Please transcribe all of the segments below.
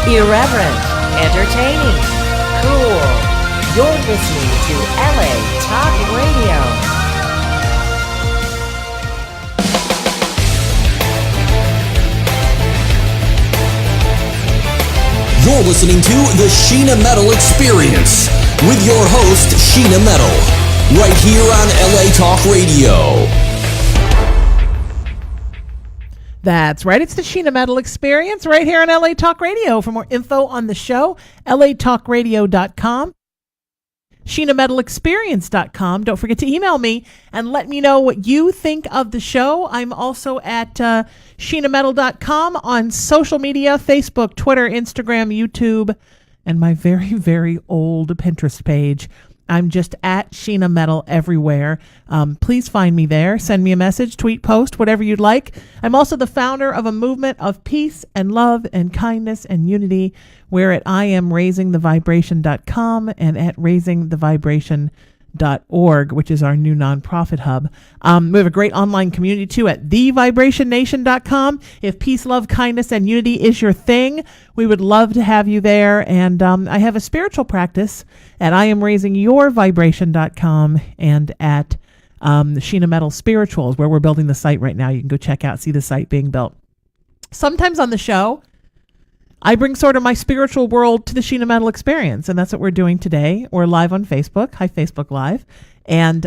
Irreverent, entertaining, cool. You're listening to LA Talk Radio. You're listening to the Sheena Metal Experience with your host, Sheena Metal, right here on LA Talk Radio. That's right. It's the Sheena Metal Experience right here on LA Talk Radio. For more info on the show, latalkradio.com, SheenaMetalExperience.com. Don't forget to email me and let me know what you think of the show. I'm also at SheenaMetal.com on social media, Facebook, Twitter, Instagram, YouTube, and my very, very old Pinterest page. I'm just at Sheena Metal everywhere. Please find me there. Send me a message, tweet, post, whatever you'd like. I'm also the founder of a movement of peace and love and kindness and unity. We're at IamRaisingTheVibration.com and at RaisingTheVibration.org, which is our new nonprofit hub. We have a great online community too at TheVibrationNation.com. If peace, love, kindness, and unity is your thing, we would love to have you there. And I have a spiritual practice at IamRaisingYourVibration.com and at Sheena Metal Spirituals, where we're building the site right now. You can go check out, see the site being built. Sometimes on the show, I bring sort of my spiritual world to the Sheena Metal Experience, and that's what we're doing today. We're live on Facebook. Hi, Facebook Live. And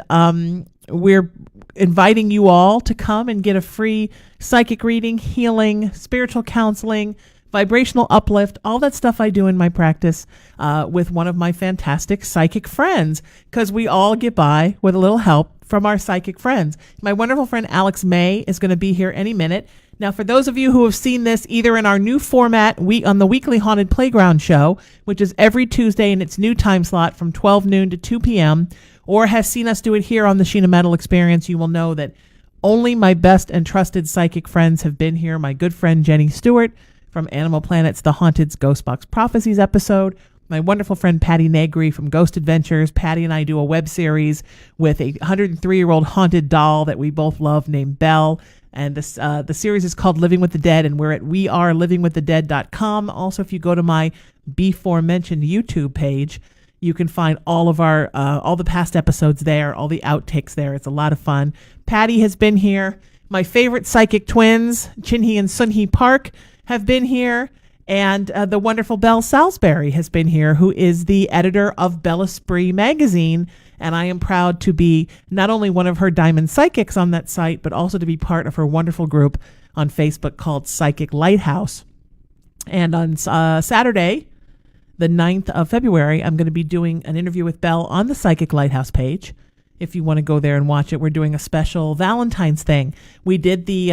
we're inviting you all to come and get a free psychic reading, healing, spiritual counseling, vibrational uplift, all that stuff I do in my practice with one of my fantastic psychic friends, because we all get by with a little help from our psychic friends. My wonderful friend Alex May is going to be here any minute. Now, for those of you who have seen this either in our new format on the weekly Haunted Playground show, which is every Tuesday in its new time slot from 12 noon to 2 p.m., or has seen us do it here on the Sheena Metal Experience, you will know that only my best and trusted psychic friends have been here. My good friend Jenny Stewart from Animal Planet's The Haunted's Ghostbox Prophecies episode, my wonderful friend Patty Negri from Ghost Adventures. Patty and I do a web series with a 103-year-old haunted doll that we both love named Belle. And this, the series is called Living with the Dead, and we're at wearelivingwiththedead.com. Also, if you go to my before mentioned YouTube page, you can find all of our all the past episodes there, all the outtakes there. It's a lot of fun. Patty has been here. My favorite psychic twins, Chinhee and Sunhee Park, have been here. And the wonderful Belle Salisbury has been here, who is the editor of Bellesprit magazine. And I am proud to be not only one of her diamond psychics on that site, but also to be part of her wonderful group on Facebook called Psychic Lighthouse. And on Saturday, the 9th of February, I'm going to be doing an interview with Belle on the Psychic Lighthouse page. If you want to go there and watch it, we're doing a special Valentine's thing. We did the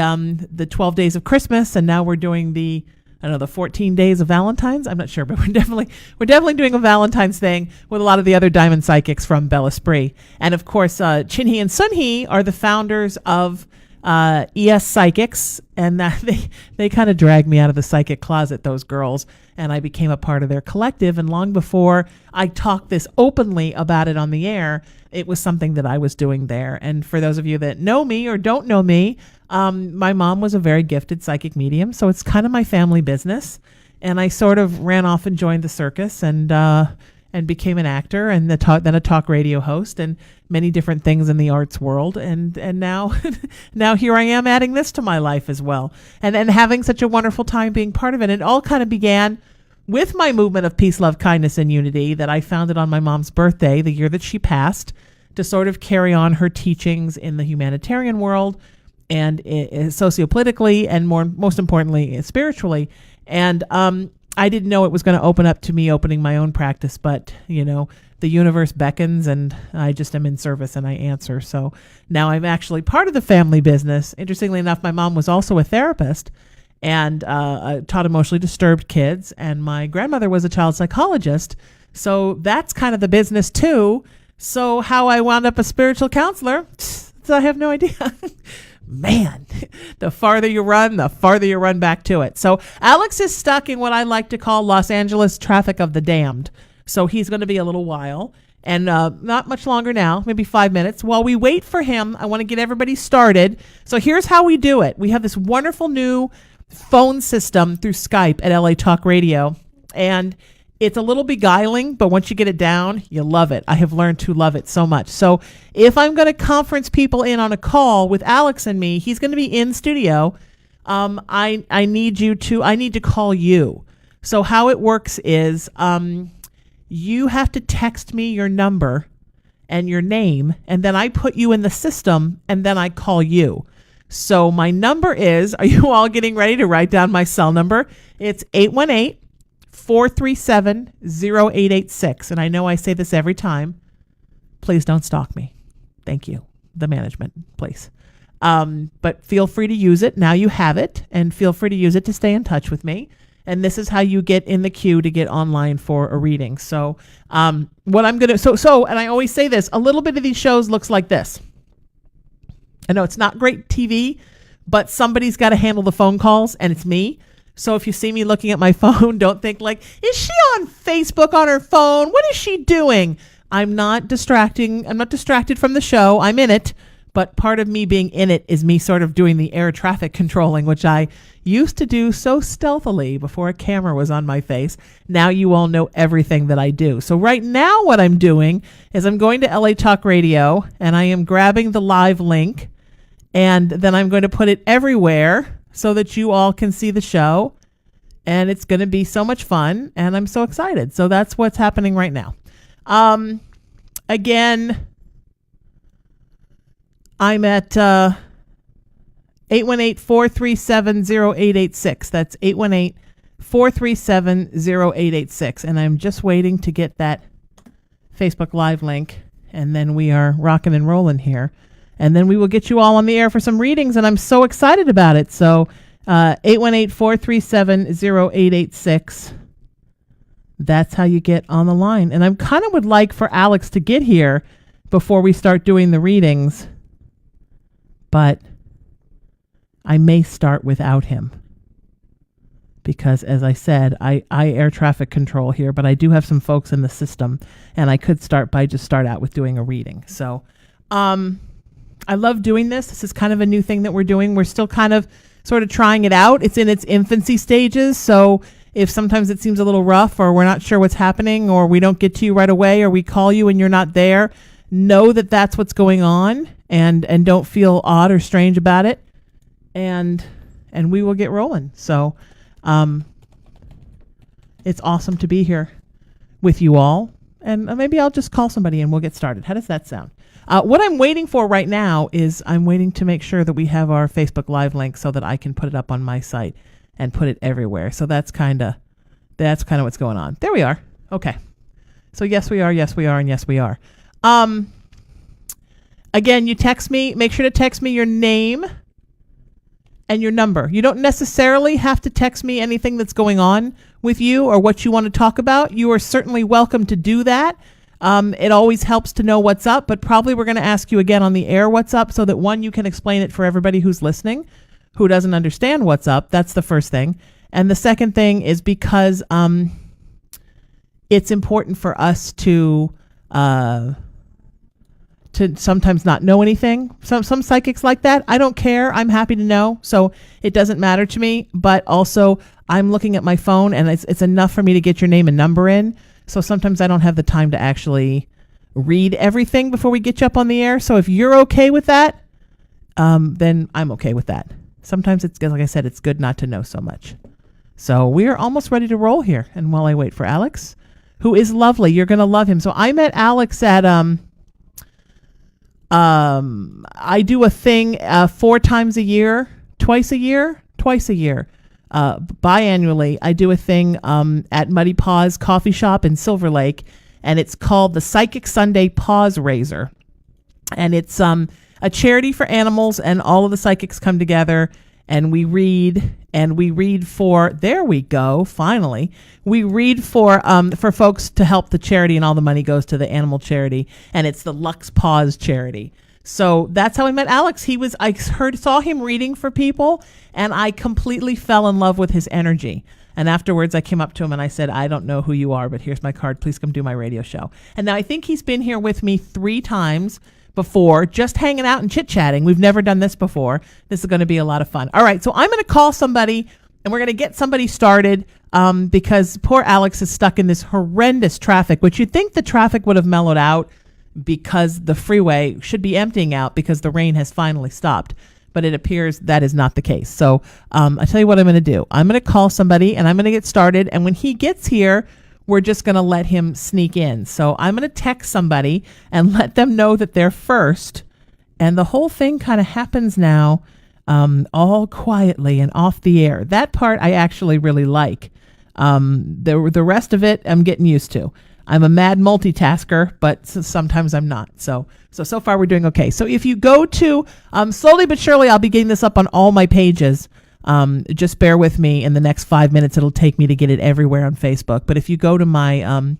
12 days of Christmas, and now we're doing the 14 days of Valentine's. I'm not sure, but we're definitely doing a Valentine's thing with a lot of the other diamond psychics from Bellesprit. And of course, Chinhee and Sunhee are the founders of ES Psychics, and they kind of dragged me out of the psychic closet, those girls, and I became a part of their collective. And long before I talked this openly about it on the air, it was something that I was doing there. And for those of you that know me or don't know me, my mom was a very gifted psychic medium, so it's kind of my family business. And I sort of ran off and joined the circus and became an actor and then a talk radio host and many different things in the arts world. And now now here I am adding this to my life as well, and having such a wonderful time being part of it. It all kind of began with my movement of peace, love, kindness, and unity that I founded on my mom's birthday, the year that she passed, to sort of carry on her teachings in the humanitarian world and sociopolitically, and most importantly, spiritually. And I didn't know it was going to open up to me opening my own practice, but the universe beckons, and I just am in service and I answer. So now I'm actually part of the family business. Interestingly enough, my mom was also a therapist and taught emotionally disturbed kids, and my grandmother was a child psychologist. So that's kind of the business too. So how I wound up a spiritual counselor, I have no idea. Man, the farther you run back to it. So Alex is stuck in what I like to call Los Angeles traffic of the damned. So he's going to be a little while, and not much longer now, maybe 5 minutes. While we wait for him, I want to get everybody started. So here's how we do it. We have this wonderful new phone system through Skype at LA Talk Radio. And it's a little beguiling, but once you get it down, you love it. I have learned to love it so much. So if I'm going to conference people in on a call with Alex and me, he's going to be in studio. I need to call you. So how it works is, you have to text me your number and your name, and then I put you in the system, and then I call you. So my number is, are you all getting ready to write down my cell number? It's 818-437-0886. And I know I say this every time. Please don't stalk me. Thank you. The management, please. But feel free to use it. Now you have it, and feel free to use it to stay in touch with me. And this is how you get in the queue to get online for a reading. So what I'm going to, and I always say this, a little bit of these shows looks like this. I know it's not great TV, but somebody's got to handle the phone calls, and it's me. So if you see me looking at my phone, don't think like, is she on Facebook on her phone? What is she doing? I'm not distracting. I'm not distracted from the show. I'm in it. But part of me being in it is me sort of doing the air traffic controlling, which I used to do so stealthily before a camera was on my face. Now you all know everything that I do. So right now what I'm doing is I'm going to LA Talk Radio, and I am grabbing the live link, and then I'm going to put it everywhere so that you all can see the show. And it's going to be so much fun, and I'm so excited. So that's what's happening right now. Again, I'm at 818-437-0886. That's 818-437-0886. And I'm just waiting to get that Facebook Live link. And then we are rocking and rolling here. And then we will get you all on the air for some readings. And I'm so excited about it. So 818-437-0886. That's how you get on the line. And I kind of would like for Alex to get here before we start doing the readings. But I may start without him because, as I said, I air traffic control here, but I do have some folks in the system, and I could start out with doing a reading. So I love doing this. This is kind of a new thing that we're doing. We're still kind of sort of trying it out. It's in its infancy stages. So if sometimes it seems a little rough, or we're not sure what's happening, or we don't get to you right away, or we call you and you're not there, know that that's what's going on. And don't feel odd or strange about it, and we will get rolling. So it's awesome to be here with you all, and maybe I'll just call somebody and we'll get started. How does that sound? What I'm waiting for right now is I'm waiting to make sure that we have our Facebook Live link so that I can put it up on my site and put it everywhere. So that's kind of what's going on. There we are. Okay. So yes we are, and yes we are. Again, you text me. Make sure to text me your name and your number. You don't necessarily have to text me anything that's going on with you or what you want to talk about. You are certainly welcome to do that. It always helps to know what's up, but probably we're going to ask you again on the air what's up so that, one, you can explain it for everybody who's listening who doesn't understand what's up. That's the first thing. And the second thing is because it's important for us to sometimes not know anything. Some psychics like that. I don't care. I'm happy to know. So it doesn't matter to me. But also, I'm looking at my phone, and it's enough for me to get your name and number in. So sometimes I don't have the time to actually read everything before we get you up on the air. So if you're okay with that, then I'm okay with that. Sometimes it's, like I said, it's good not to know so much. So we are almost ready to roll here. And while I wait for Alex, who is lovely, you're going to love him. So I met Alex at... I do a thing 4 times a year, twice a year, biannually. I do a thing at Muddy Paws Coffee Shop in Silver Lake, and it's called the Psychic Sunday Paws Raiser. And it's a charity for animals, and all of the psychics come together, and we read for, there we go, finally. We read for folks to help the charity, and all the money goes to the animal charity, and it's the Lux Paws charity. So that's how I met Alex. Saw him reading for people, and I completely fell in love with his energy. And afterwards I came up to him and I said, I don't know who you are, but here's my card. Please come do my radio show. And now I think he's been here with me 3 times before, just hanging out and chit-chatting. We've never done this before. This is going to be a lot of fun. All right, so I'm going to call somebody and we're going to get somebody started because poor Alex is stuck in this horrendous traffic, which you'd think the traffic would have mellowed out because the freeway should be emptying out because the rain has finally stopped. But it appears that is not the case. So I tell you what I'm going to do. I'm going to call somebody and I'm going to get started. And when he gets here, we're just going to let him sneak in. So I'm going to text somebody and let them know that they're first. And the whole thing kind of happens now all quietly and off the air. That part I actually really like. The rest of it I'm getting used to. I'm a mad multitasker, but sometimes I'm not. So far we're doing okay. So if you go to, slowly but surely, I'll be getting this up on all my pages. Just bear with me. In the next 5 minutes, it'll take me to get it everywhere on Facebook. But if you go to my,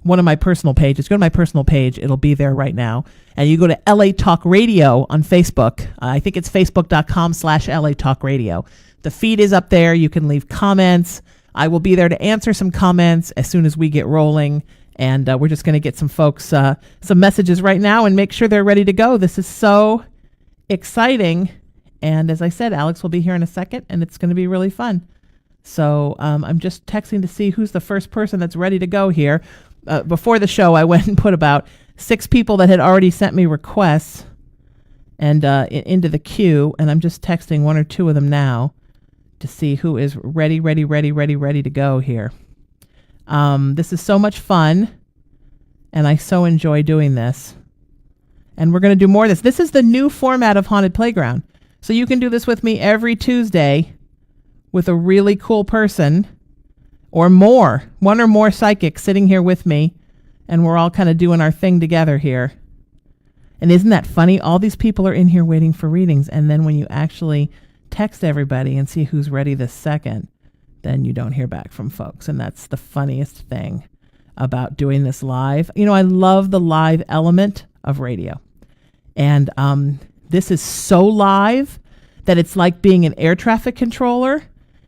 one of my personal pages, go to my personal page, it'll be there right now. And you go to LA Talk Radio on Facebook. I think it's facebook.com/LA Talk Radio. The feed is up there. You can leave comments. I will be there to answer some comments as soon as we get rolling. And we're just going to get some folks some messages right now and make sure they're ready to go. This is so exciting. And as I said, Alex will be here in a second, and it's going to be really fun. So I'm just texting to see who's the first person that's ready to go here. Before the show, I went and put about 6 people that had already sent me requests and into the queue, and I'm just texting 1 or 2 of them now to see who is ready to go here. This is so much fun, and I so enjoy doing this. And we're going to do more of this. This is the new format of Haunted Playground. So you can do this with me every Tuesday with a really cool person or more, 1 or more psychics sitting here with me, and we're all kind of doing our thing together here. And isn't that funny? All these people are in here waiting for readings, and then when you actually text everybody and see who's ready this second, then you don't hear back from folks. And that's the funniest thing about doing this live. You know, I love the live element of radio. And this is so live that it's like being an air traffic controller,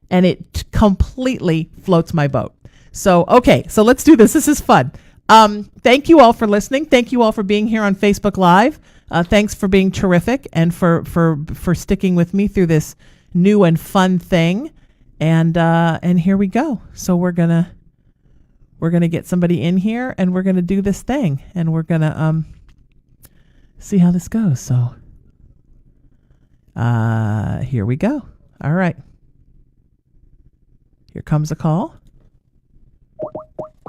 and it completely floats my boat. So, okay, so let's do this. This is fun. Thank you all for listening. Thank you all for being here on Facebook Live. Thanks for being terrific and for sticking with me through this new and fun thing. And here we go. So we're gonna get somebody in here, and we're gonna do this thing, and we're gonna see how this goes. So here we go. All right. Here comes a call.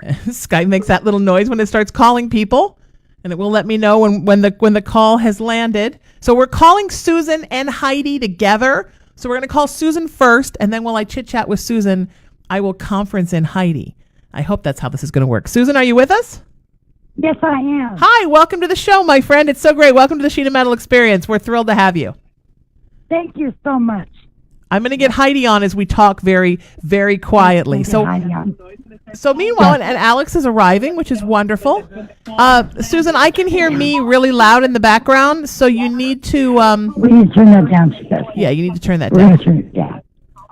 Skype makes that little noise when it starts calling people, and it will let me know when the call has landed. So we're calling Susan and Heidi together. So we're going to call Susan first, and then while I chit-chat with Susan, I will conference in Heidi. I hope that's how this is going to work. Susan, are you with us? Yes, I am. Hi, welcome to the show, my friend. It's so great. Welcome to the Sheena Metal Experience. We're thrilled to have you. Thank you so much. I'm going to get Heidi on as we talk very, very quietly. So meanwhile, and Alex is arriving, which is wonderful. Susan, I can hear me really loud in the background, so you need to... we need to turn that down, she says. Yeah, you need to turn that We're down. going to turn it down.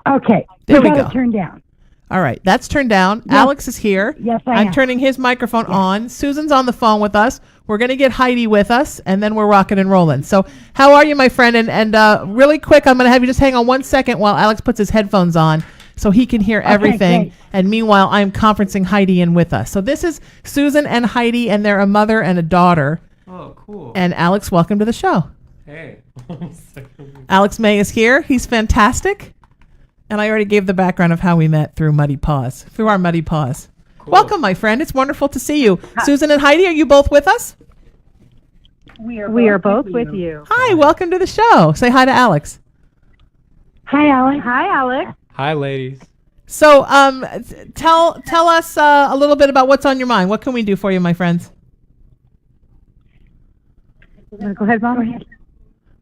Okay. There we got go. it turned down. All right, that's turned down. Yes. Alex is here. Yes, I I'm am. turning his microphone on. Susan's on the phone with us. We're going to get Heidi with us, and then we're rocking and rolling. So how are you, my friend? And really quick, I'm going to have you just hang on 1 second while Alex puts his headphones on so he can hear everything. Great. And meanwhile, I'm conferencing Heidi in with us. So this is Susan and Heidi, and they're a mother and a daughter. Oh, cool. And Alex, welcome to the show. Hey. Alex May is here. He's fantastic. And I already gave the background of how we met through our Muddy Paws. Cool. Welcome, my friend. It's wonderful to see you. Hi. Susan and Heidi, are you both with us? We are both with you. Hi, welcome to the show. Say hi to Alex. Hi, Alex. Hi, Alex. Hi, ladies. So, tell us a little bit about what's on your mind. What can we do for you, my friends? Go ahead, Mom. Go ahead.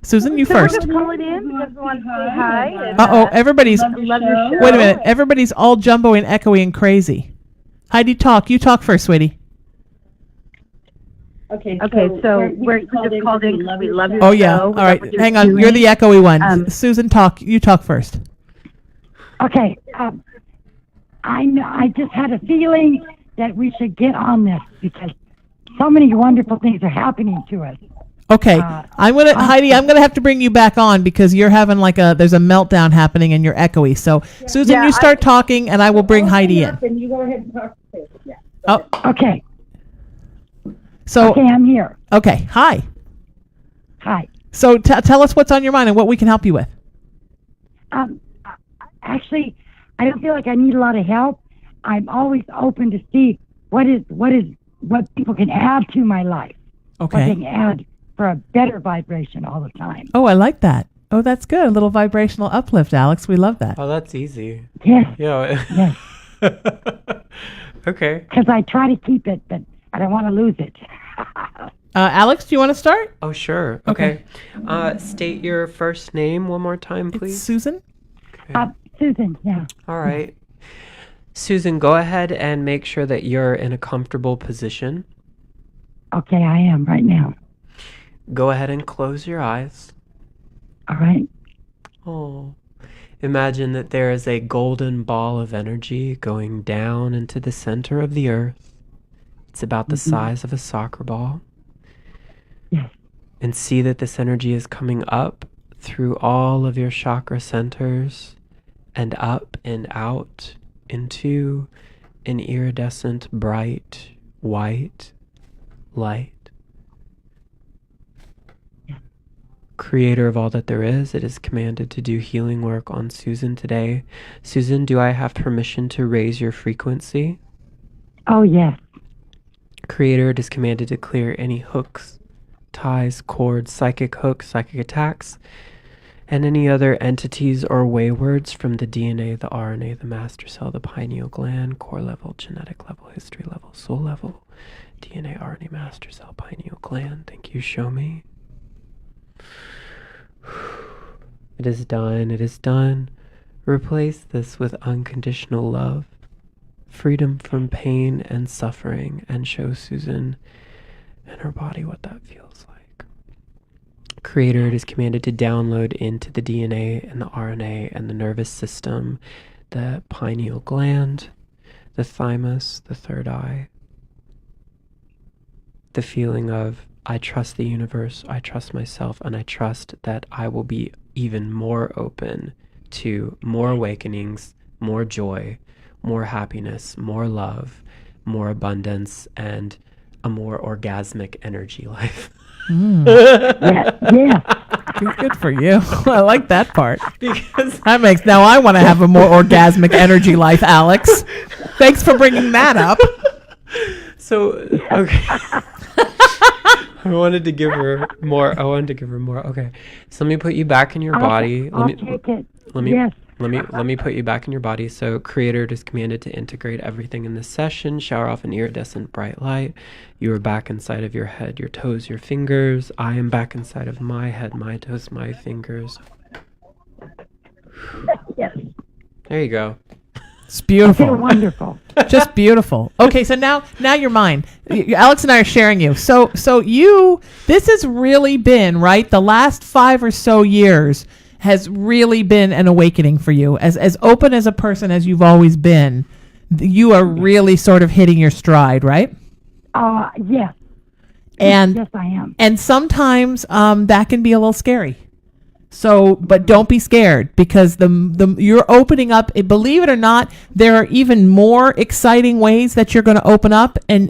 Susan, you So first. we're just calling in. We just want to say hi. And, Everybody's... love your show. Wait a minute. Everybody's all jumbo and echoey and crazy. Heidi, talk. You talk first, sweetie. Okay, so we're just called in because we love your show. Oh, yeah. All right. Hang on. doing. You're the echoey one. Susan, talk. You talk first. Okay. I just had a feeling that we should get on this because so many wonderful things are happening to us. Okay, Heidi, I'm gonna have to bring you back on because you're having there's a meltdown happening and you're echoey. So Susan, you start talking and I will bring Heidi in. And you go ahead and talk to Susan. Yeah. Oh, Okay. so Okay, I'm here. okay, hi. Hi. So tell us what's on your mind and what we can help you with. Actually, I don't feel like I need a lot of help. I'm always open to see what people can add to my life. What they Okay. can add for a better vibration all the time. Oh, I like that. Oh, that's good. A little vibrational uplift, Alex. We love that. Oh, that's easy. Yes. Yeah. Yes. Okay. Because I try to keep it, but I don't want to lose it. Alex, do you want to start? Oh, sure. Okay. State your first name one more time, It's please. Susan. Susan, yeah. All right. Susan, go ahead and make sure that you're in a comfortable position. Okay, I am right now. Go ahead and close your eyes. All right. Oh. Imagine that there is a golden ball of energy going down into the center of the earth. It's about the size of a soccer ball. Yes. And see that this energy is coming up through all of your chakra centers and up and out into an iridescent, bright, white light. Creator of all that there is, it is commanded to do healing work on Susan today. Susan, do I have permission to raise your frequency? Oh, yes. Creator, it is commanded to clear any hooks, ties, cords, psychic hooks, psychic attacks, and any other entities or waywards from the DNA, the RNA, the master cell, the pineal gland, core level, genetic level, history level, soul level, DNA, RNA, master cell, pineal gland. Thank you, show me. It is done. It is done. Replace this with unconditional love, freedom from pain and suffering, and show Susan and her body what that feels like. Creator, it is commanded to download into the DNA and the RNA and the nervous system, the pineal gland, the thymus, the third eye, the feeling of I trust the universe, I trust myself, and I trust that I will be even more open to more awakenings, more joy, more happiness, more love, more abundance, and a more orgasmic energy life. Yeah. Good for you. I like that part. Because That makes now I want to have a more orgasmic energy life, Alex. Thanks for bringing that up. so, okay. I wanted to give her more. Okay. So let me put you back in your body. I'll take it. Let me Yes. let me put you back in your body. So Creator is commanded to integrate everything in this session, shower off an iridescent bright light. You are back inside of your head, your toes, your fingers. I am back inside of my head, my toes, my fingers. Yes. There you go. It's They're beautiful. wonderful. Just beautiful. Okay, so now you're mine. Alex and I are sharing you. So this has really been, right? The last 5 or so years has really been an awakening for you. As open as a person as you've always been, you are really sort of hitting your stride, right? Yes. And Yes, I am. and sometimes that can be a little scary. So, but don't be scared because the you're opening up. Believe it or not, there are even more exciting ways that you're going to open up, and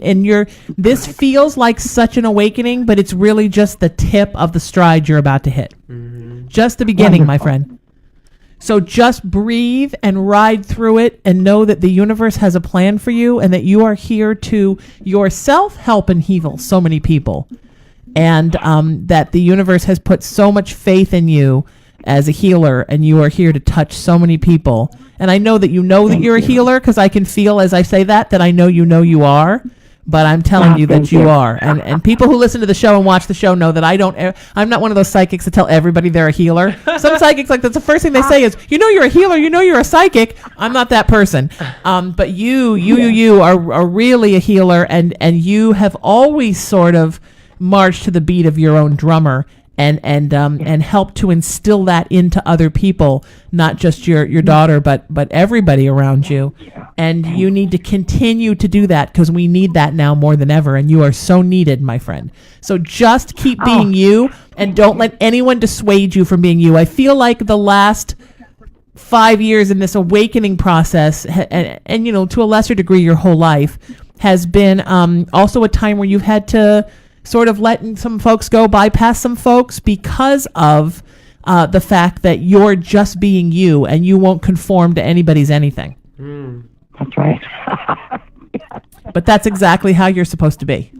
this feels like such an awakening, but it's really just the tip of the stride you're about to hit. Just the beginning, my friend. So just breathe and ride through it and know that the universe has a plan for you and that you are here to yourself help and heal so many people. And that the universe has put so much faith in you as a healer, and you are here to touch so many people. And I know that you're a healer because I can feel as I say that I know you are. But I'm telling you that you are. And people who listen to the show and watch the show know that I'm not one of those psychics that tell everybody they're a healer. Some psychics, like, that's the first thing they say is, you're a healer, you're a psychic. I'm not that person. But you are really a healer, and you have always sort of march to the beat of your own drummer and help to instill that into other people, not just your daughter, but everybody around you. And you need to continue to do that because we need that now more than ever. And you are so needed, my friend. So just keep being you and don't let anyone dissuade you from being you. I feel like the last 5 years in this awakening process, and you know, to a lesser degree, your whole life has been also a time where you've had to sort of let some folks go, bypass some folks because of the fact that you're just being you and you won't conform to anybody's anything. That's right. But that's exactly how you're supposed to be.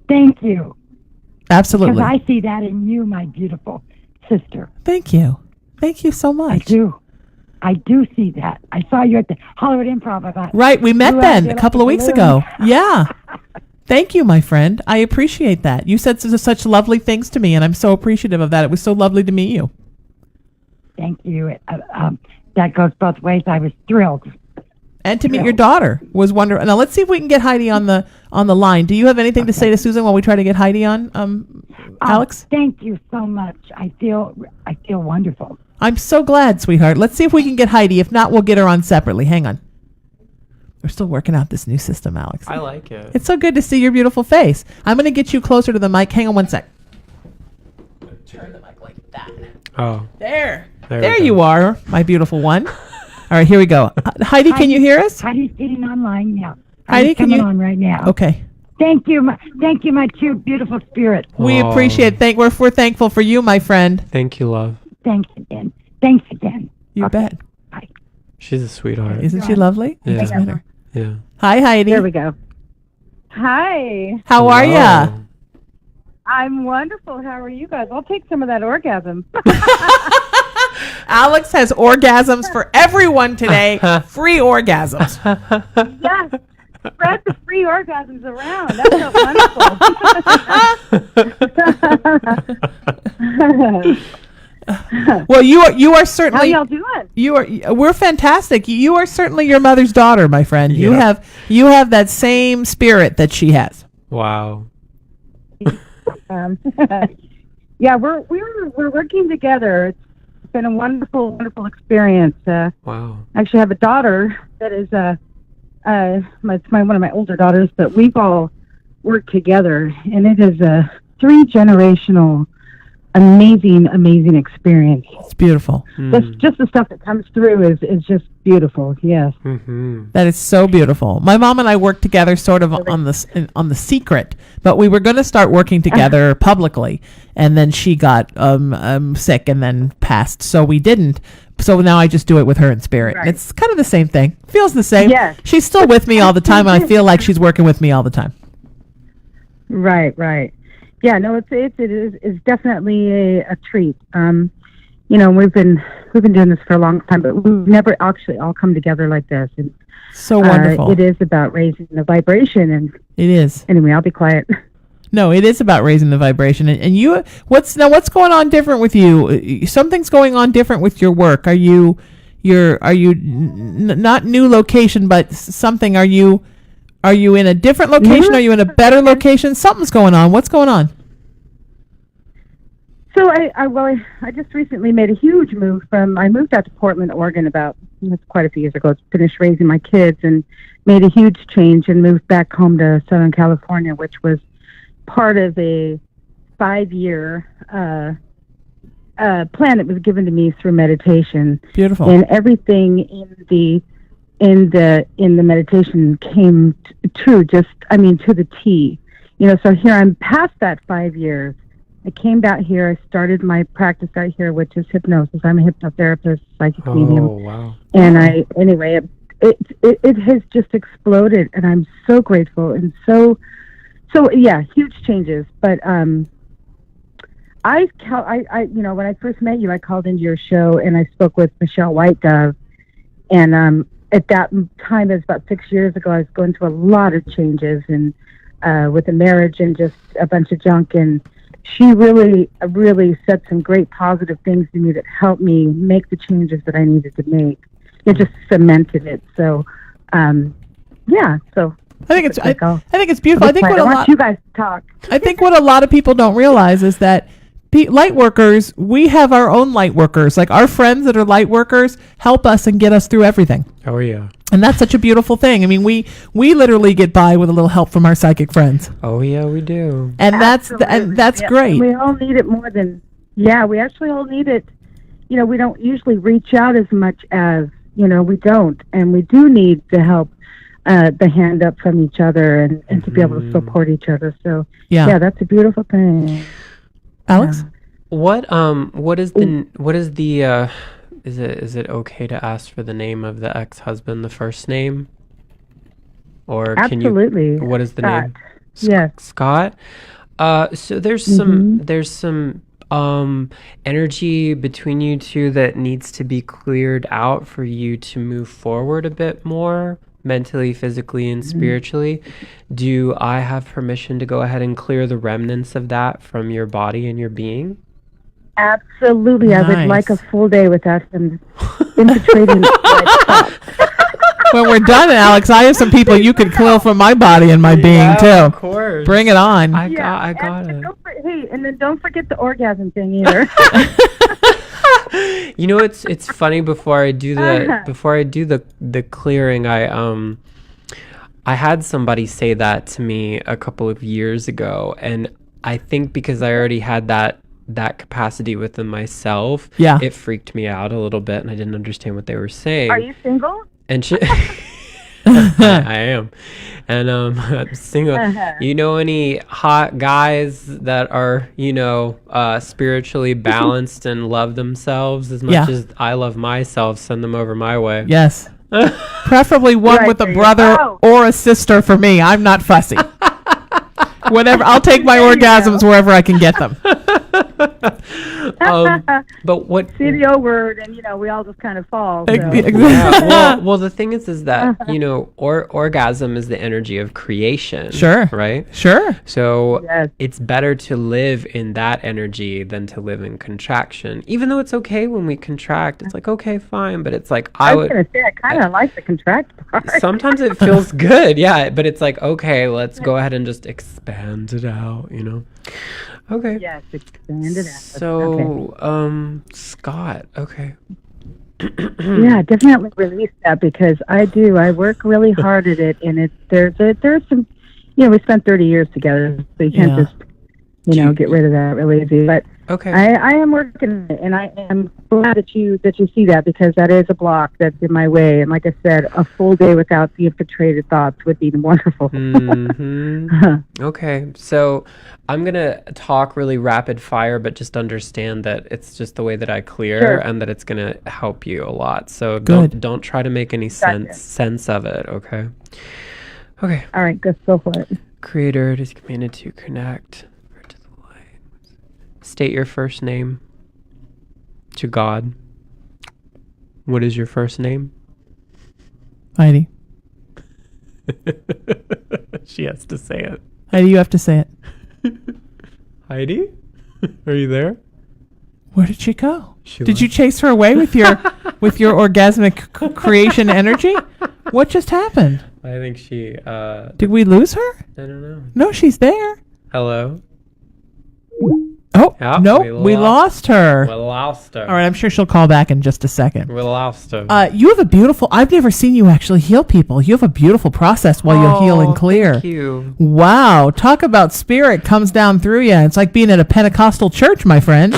Thank you. Absolutely. Because I see that in you, my beautiful sister. Thank you. Thank you so I much. do. I do see that. I saw you at the Hollywood Improv. I thought, Right. We met you then acted a couple like of weeks balloon. ago. Yeah. Thank you, my friend. I appreciate that. You said such lovely things to me, and I'm so appreciative of that. It was so lovely to meet you. Thank you. That goes both ways. I was thrilled. And to meet your daughter was wonderful. Now let's see if we can get Heidi on the line. Do you have anything to say to Susan while we try to get Heidi on, Alex? Thank you so much. I feel wonderful. I'm so glad, sweetheart. Let's see if we can get Heidi. If not, we'll get her on separately. Hang on. We're still working out this new system, Alex. I like it. It's so good to see your beautiful face. I'm going to get you closer to the mic. Hang on one sec. Turn the mic like that. Oh. There There we go. you are, my beautiful one. All right, here we go. Heidi, can you hear us? Heidi's getting online now. Heidi, Heidi's can coming you? on right now. Okay. Thank you, my cute, beautiful spirit. We Aw. appreciate. We're thankful for you, my friend. Thank you, love. Thanks again. Thanks again. You Okay. bet. Bye. She's a sweetheart. Isn't she lovely? Yeah. Just met her. Yeah. Hi, Heidi. There we go. Hi. How are ya? Hello. I'm wonderful. How are you guys? I'll take some of that orgasm. Alex has orgasms for everyone today. Free orgasms. Yes. Spread the free orgasms around. That's so wonderful. Well, you are How certainly y'all doing? we're fantastic. You are certainly your mother's daughter, my friend. You Yeah. have that same spirit that she has. Wow. Yeah, we're working together. It's been a wonderful experience. Wow. I actually have a daughter that is it's one of my older daughters, but we've all worked together, and it is a 3-generational amazing experience. It's beautiful. Just the stuff that comes through is just beautiful. Yes. Mm-hmm. That is so beautiful. My mom and I worked together sort of on the secret, but we were going to start working together publicly, and then she got sick and then passed, so we didn't. So now I just do it with her in spirit. Right. It's kind of the same thing. Feels the same. Yes. She's still with me all the time, and I feel like she's working with me all the time. Right. Yeah. No, it is definitely a treat. We've been doing this for a long time, but we've never actually all come together like this. And So wonderful. it is about raising the vibration. And It is. anyway, I'll be quiet. No, it is about raising the vibration. And you, what's going on different with you? Something's going on different with your work. Are you not new location, but something? Are you in a different location? Are you in a better location? Something's going on. What's going on? So I just recently made a huge move I moved out to Portland, Oregon that's quite a few years ago. Finished raising my kids and made a huge change and moved back home to Southern California, which was part of a 5-year plan that was given to me through meditation. Beautiful. And everything in the meditation came true, to the T. So here I'm past that 5 years. I came out here. I started my practice out here, which is hypnosis. I'm a hypnotherapist, psychic medium. Oh, wow. And it has just exploded, and I'm so grateful and so yeah, huge changes. But when I first met you, I called into your show and I spoke with Michelle White Dove, and at that time, it was about 6 years ago, I was going through a lot of changes and with a marriage and just a bunch of junk, and she really said some great positive things to me that helped me make the changes that I needed to make. It just cemented it. So, yeah. So I think it's beautiful. I think I want you guys to talk. I think what a lot of people don't realize is that light workers, we have our own light workers. Like our friends that are light workers help us and get us through everything. Oh, yeah. And that's such a beautiful thing. I mean, we literally get by with a little help from our psychic friends. Oh yeah, we do. And that's Yeah, great. we all need it more than, we actually all need it. We don't usually reach out as much as, we don't. And we do need the help, the hand up from each other and to be able to support each other. So, yeah, that's a beautiful thing. Alex? What is the is it okay to ask for the name of the ex-husband, the first name? Or Absolutely. What is the Scott. name? Yes. Scott. So there's some energy between you two that needs to be cleared out for you to move forward a bit more mentally, physically, and spiritually. Do I have permission to go ahead and clear the remnants of that from your body and your being? Absolutely. Nice. I would like a full day without him infiltrating my thoughts. When we're done, Alex, I have some people you could kill from my body and my being too. Of course. Bring it on. I got it. And then don't forget the orgasm thing either. It's funny. Before I do the clearing, I had somebody say that to me a couple of years ago, and I think because I already had that capacity within myself, it freaked me out a little bit, and I didn't understand what they were saying. Are you single? And I am, and I'm single. You know any hot guys that are spiritually balanced and love themselves as much as I love myself? Send them over my way. Yes. Preferably one Right, with a there you brother go. or a sister for me. I'm not fussy. Whatever. I'll take my orgasms wherever I can get them. But what? See the O word, and we all just kind of fall. So. Yeah, well, the thing is that orgasm is the energy of creation. Sure. Right. Sure. So Yes. it's better to live in that energy than to live in contraction. Even though it's okay when we contract, it's like okay, fine, but it's like I was gonna say I kind of like the contract part. Sometimes it feels good, yeah, but it's like okay, let's go ahead and just expand it out. Okay. Yes, expand it out. So, Scott, okay. Yeah, definitely release that because I work really hard at it, and there's some, we spent 30 years together, so you can't just, get rid of that really easy. But okay, I am working on it, and I am glad that you see that because that is a block that's in my way. And like I said, a full day without the infiltrated thoughts would be wonderful. Okay, so I'm gonna talk really rapid fire, but just understand that it's just the way that I clear, and that it's gonna help you a lot. So don't try to make any sense of it. Okay. Okay. All right, go for it. Creator, it is commanded to connect to the light. State your first name to God. What is your first name? Heidi. She has to say it. Heidi, you have to say it. Heidi? Are you there? Where did she go? She did left. you chase her away with your orgasmic creation energy? What just happened? I think she Did we lose her? I don't know. No, she's there. Hello? Oh, Yeah, no, we lost her. We lost her. All right, I'm sure she'll call back in just a second. We lost her. You have a beautiful, I've never seen you actually heal people. You have a beautiful process while you heal and clear. Thank you. Wow, talk about spirit comes down through you. It's like being at a Pentecostal church, my friend.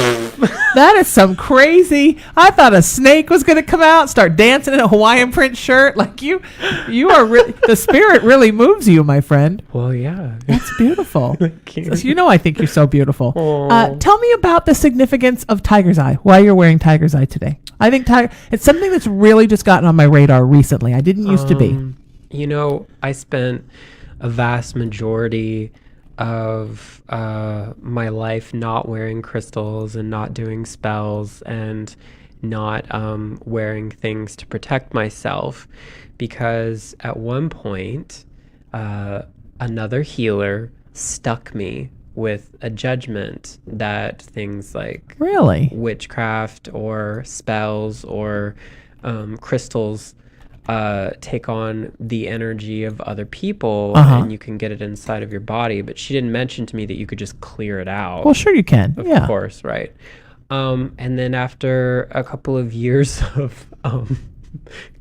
That is some crazy. I thought a snake was going to come out, start dancing in a Hawaiian print shirt. Like you are the spirit really moves you, my friend. Well, yeah. That's beautiful. Thank you. So, I think you're so beautiful. Aw. Tell me about the significance of Tiger's Eye. Why you're wearing Tiger's Eye today? I think it's something that's really just gotten on my radar recently. I didn't used to be. I spent a vast majority of my life not wearing crystals and not doing spells and not wearing things to protect myself because at one point another healer stuck me with a judgment that things like Really? witchcraft or spells or crystals take on the energy of other people and you can get it inside of your body. But she didn't mention to me that you could just clear it out. Well, sure you can. Of course, right. And then after a couple of years of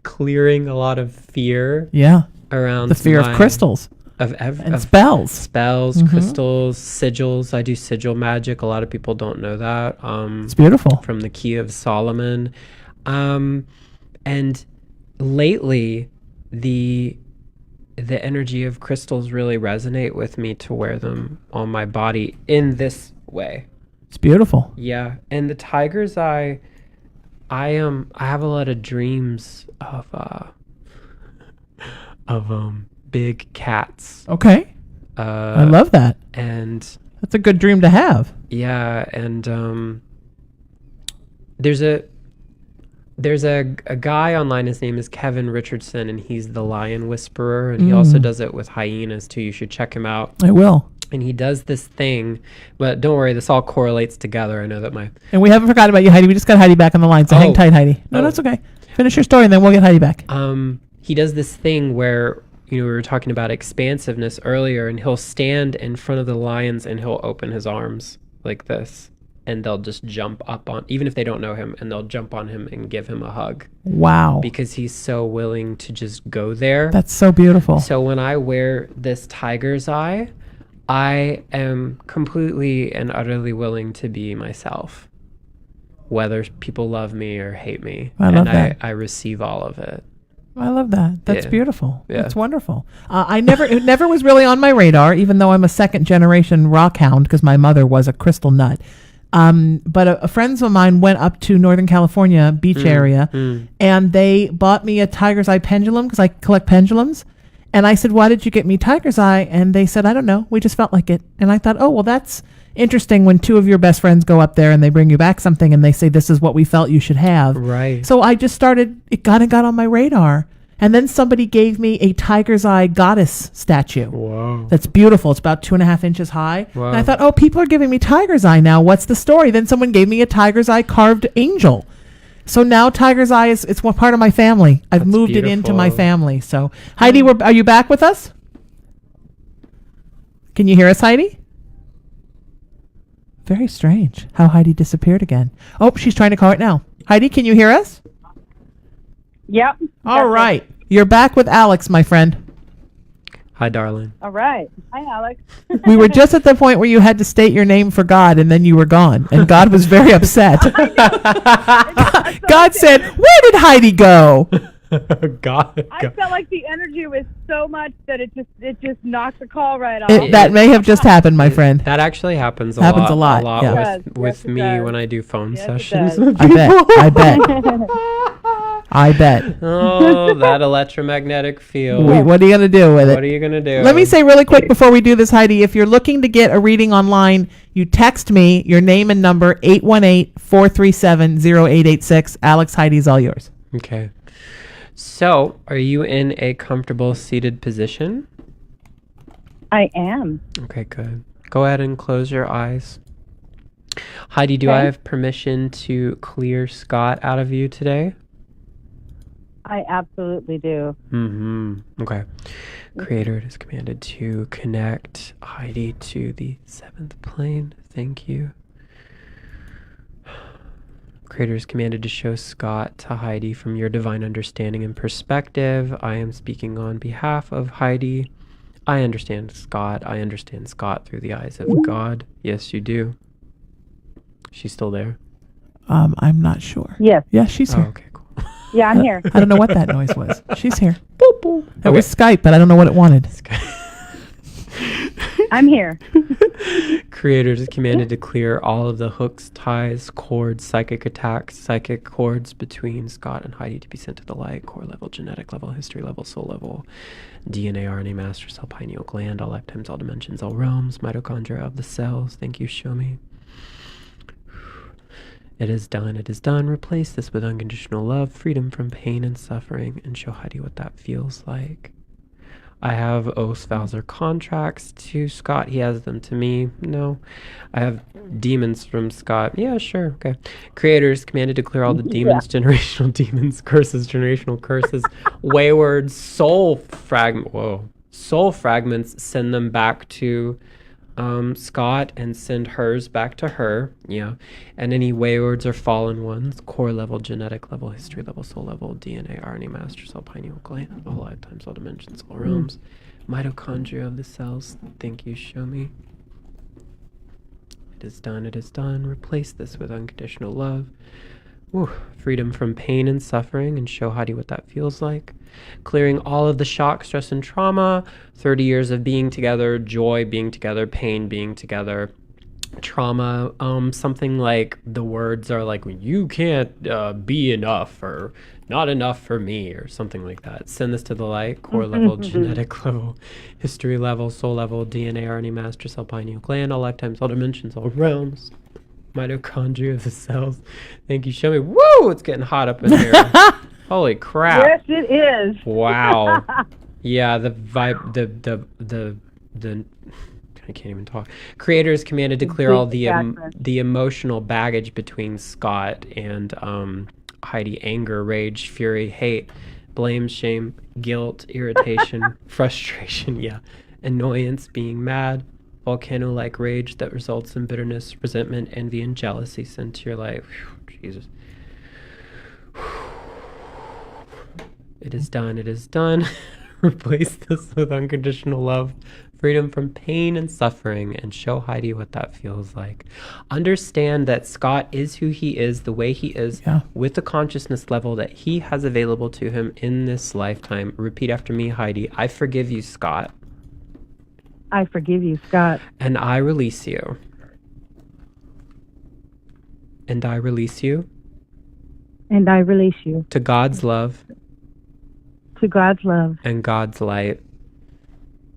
clearing a lot of fear Yeah. around The fear of crystals and spells. Spells, crystals, sigils. I do sigil magic. A lot of people don't know that. It's beautiful. From the Key of Solomon. And lately, the energy of crystals really resonate with me to wear them on my body in this way. It's beautiful. Yeah, and the tiger's eye, I have a lot of dreams of big cats. Okay. I love that. And That's a good dream to have. yeah, and there's a guy online. His name is Kevin Richardson, and he's the lion whisperer, and he also does it with hyenas too. You should check him out. I will. And he does this thing, but don't worry, this all correlates together. I know that And we haven't forgotten about you, Heidi. We just got Heidi back on the line, so hang tight, Heidi. No, Oh. that's okay. Finish your story, and then we'll get Heidi back. he does this thing where, we were talking about expansiveness earlier, and he'll stand in front of the lions and he'll open his arms like this, and they'll just jump up on, even if they don't know him, and they'll jump on him and give him a hug Wow. because he's so willing to just go there. That's so beautiful. So when I wear this tiger's eye, I am completely and utterly willing to be myself, whether people love me or hate me. I love that. I receive all of it. I love that. That's Yeah. beautiful. Yeah. That's wonderful. It never was really on my radar, even though I'm a second generation rock hound because my mother was a crystal nut. But a friends of mine went up to Northern California beach area, and they bought me a tiger's eye pendulum because I collect pendulums. And I said, "Why did you get me tiger's eye?" And they said, "I don't know. We just felt like it." And I thought, "Oh, well, that's interesting when two of your best friends go up there and they bring you back something and they say, this is what we felt you should have." Right. So I just started, it got on my radar. And then somebody gave me a tiger's eye goddess statue. Whoa. That's beautiful. It's about 2.5 inches high. Wow. And I thought, oh, people are giving me tiger's eye now. What's the story? Then someone gave me a tiger's eye carved angel. So now tiger's eye it's one part of my family. I've That's moved it into my beautiful. family. So Heidi, are you back with us? Can you hear us, Heidi? Very strange how Heidi disappeared again. Oh, she's trying to call it now. Heidi, can you hear us? Yep. All right. You're back with Alex, my friend. Hi, darling. All right. Hi, Alex. We were just at the point where you had to state your name for God, and then you were gone. And God was very upset. God said, "Where did Heidi go?" God. I felt like the energy was so much that it just knocked the call right off. That may have just happened, my friend. That actually happens a Happens lot. a lot, yeah. with Yes, it me does. when I do phone Yes, it sessions. does. with I people. bet. I bet. Oh, that electromagnetic field. What are you going to do with it? What are you going to do? Let me say really quick before we do this, Heidi, if you're looking to get a reading online, you text me your name and number, 818-437-0886. Alex, Heidi's all yours. Okay. So, are you in a comfortable seated position? I am. Okay, good. Go ahead and close your eyes. Heidi, do I Okay. have permission to clear Scott out of you today? I absolutely do. Okay. Creator, it is commanded to connect Heidi to the 7th plane. Thank you. Creator is commanded to show Scott to Heidi from your divine understanding and perspective. I am speaking on behalf of Heidi. I understand Scott. I understand Scott through the eyes of God. Yes, you do. She's still there. I'm not sure. Yes. Yeah, she's Oh, here. okay, cool. Yeah, I'm here. I don't know what that noise was. She's here. It Okay. was Skype, but I don't know what it wanted. I'm here. Creator is commanded to clear all of the hooks, ties, cords, psychic attacks, psychic cords between Scott and Heidi to be sent to the light, core level, genetic level, history level, soul level, DNA, RNA, master cell, pineal gland, all lifetimes, all dimensions, all realms, mitochondria of the cells. Thank you, show me. It is done. It is done. Replace this with unconditional love, freedom from pain and suffering, and show Heidi what that feels like. I have oaths, vows, or contracts to Scott. He has them to me. No. I have demons from Scott. Yeah, sure. Okay. Creator is commanded to clear all the demons, generational demons, generational curses, wayward soul fragment. Whoa. Soul fragments, send them back to Scott and send hers back to her. Yeah. And any waywards or fallen ones, core level, genetic level, history level, soul level, DNA, RNA, master cell, pineal gland, all lifetimes, all dimensions, all realms, mitochondria of the cells. Thank you, show me. It is done, it is done. Replace this with unconditional love. Ooh, freedom from pain and suffering, and show Heidi what that feels like. Clearing all of the shock, stress, and trauma. 30 years of being together, joy being together, pain being together, trauma. Something like the words are like, you can't be enough, or not enough for me, or something like that. Send this to the light. Core level, genetic level, history level, soul level, DNA, RNA, master cell, pineal gland, all lifetimes, all dimensions, all realms. Mitochondria of the cells. Thank you, show me. Woo! It's getting hot up in here. Holy crap. Yes, it is. Wow. Yeah, the vibe, the I can't even talk. Creator is commanded to clear all the emotional baggage between Scott and Heidi. Anger, rage, fury, hate, blame, shame, guilt, irritation, frustration, annoyance, being mad, volcano-like rage that results in bitterness, resentment, envy, and jealousy sent to your life. Whew, Jesus. It is done. It is done. Replace this with unconditional love, freedom from pain and suffering, and show Heidi what that feels like. Understand that Scott is who he is, the way he is, with the consciousness level that he has available to him in this lifetime. Repeat after me, Heidi. I forgive you, Scott. I forgive you, Scott. And I release you. And I release you. And I release you. To God's love. To God's love. And God's light.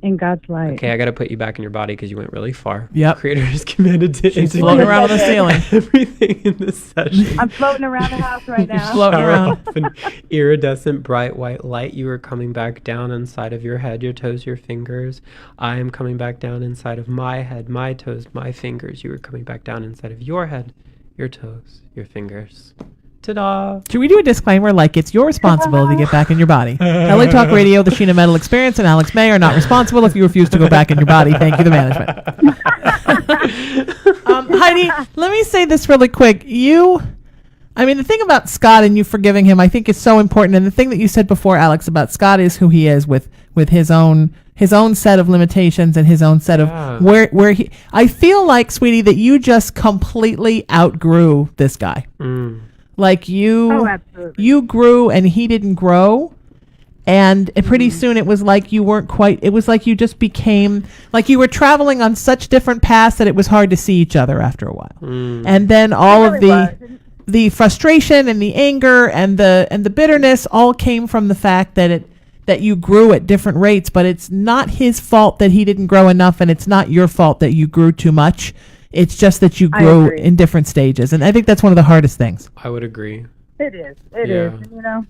And God's light. Okay, I got to put you back in your body because you went really far. Yep. Creator is committed to floating around on the ceiling. Everything in this session. I'm floating around the house right now. Floating around. An iridescent bright white light. You are coming back down inside of your head, your toes, your fingers. I am coming back down inside of my head, my toes, my fingers. You are coming back down inside of your head, your toes, your fingers. Ta-da! Should we do a disclaimer like it's your responsibility to get back in your body? LA Talk Radio, the Sheena Metal Experience, and Alex May are not responsible if you refuse to go back in your body. Thank you, the management. Heidi, let me say this really quick. The thing about Scott and you forgiving him, I think is so important. And the thing that you said before, Alex, about Scott is who he is with his own set of limitations and his own set of where he. I feel like, sweetie, that you just completely outgrew this guy. Like you grew and he didn't grow. And pretty soon it was like you weren't quite, it was like you just became, like you were traveling on such different paths that it was hard to see each other after a while. And then all of the frustration and the anger and the bitterness all came from the fact that you grew at different rates, but it's not his fault that he didn't grow enough, and it's not your fault that you grew too much. It's just that you grew in different stages, and I think that's one of the hardest things. I would agree. It is. It is. And,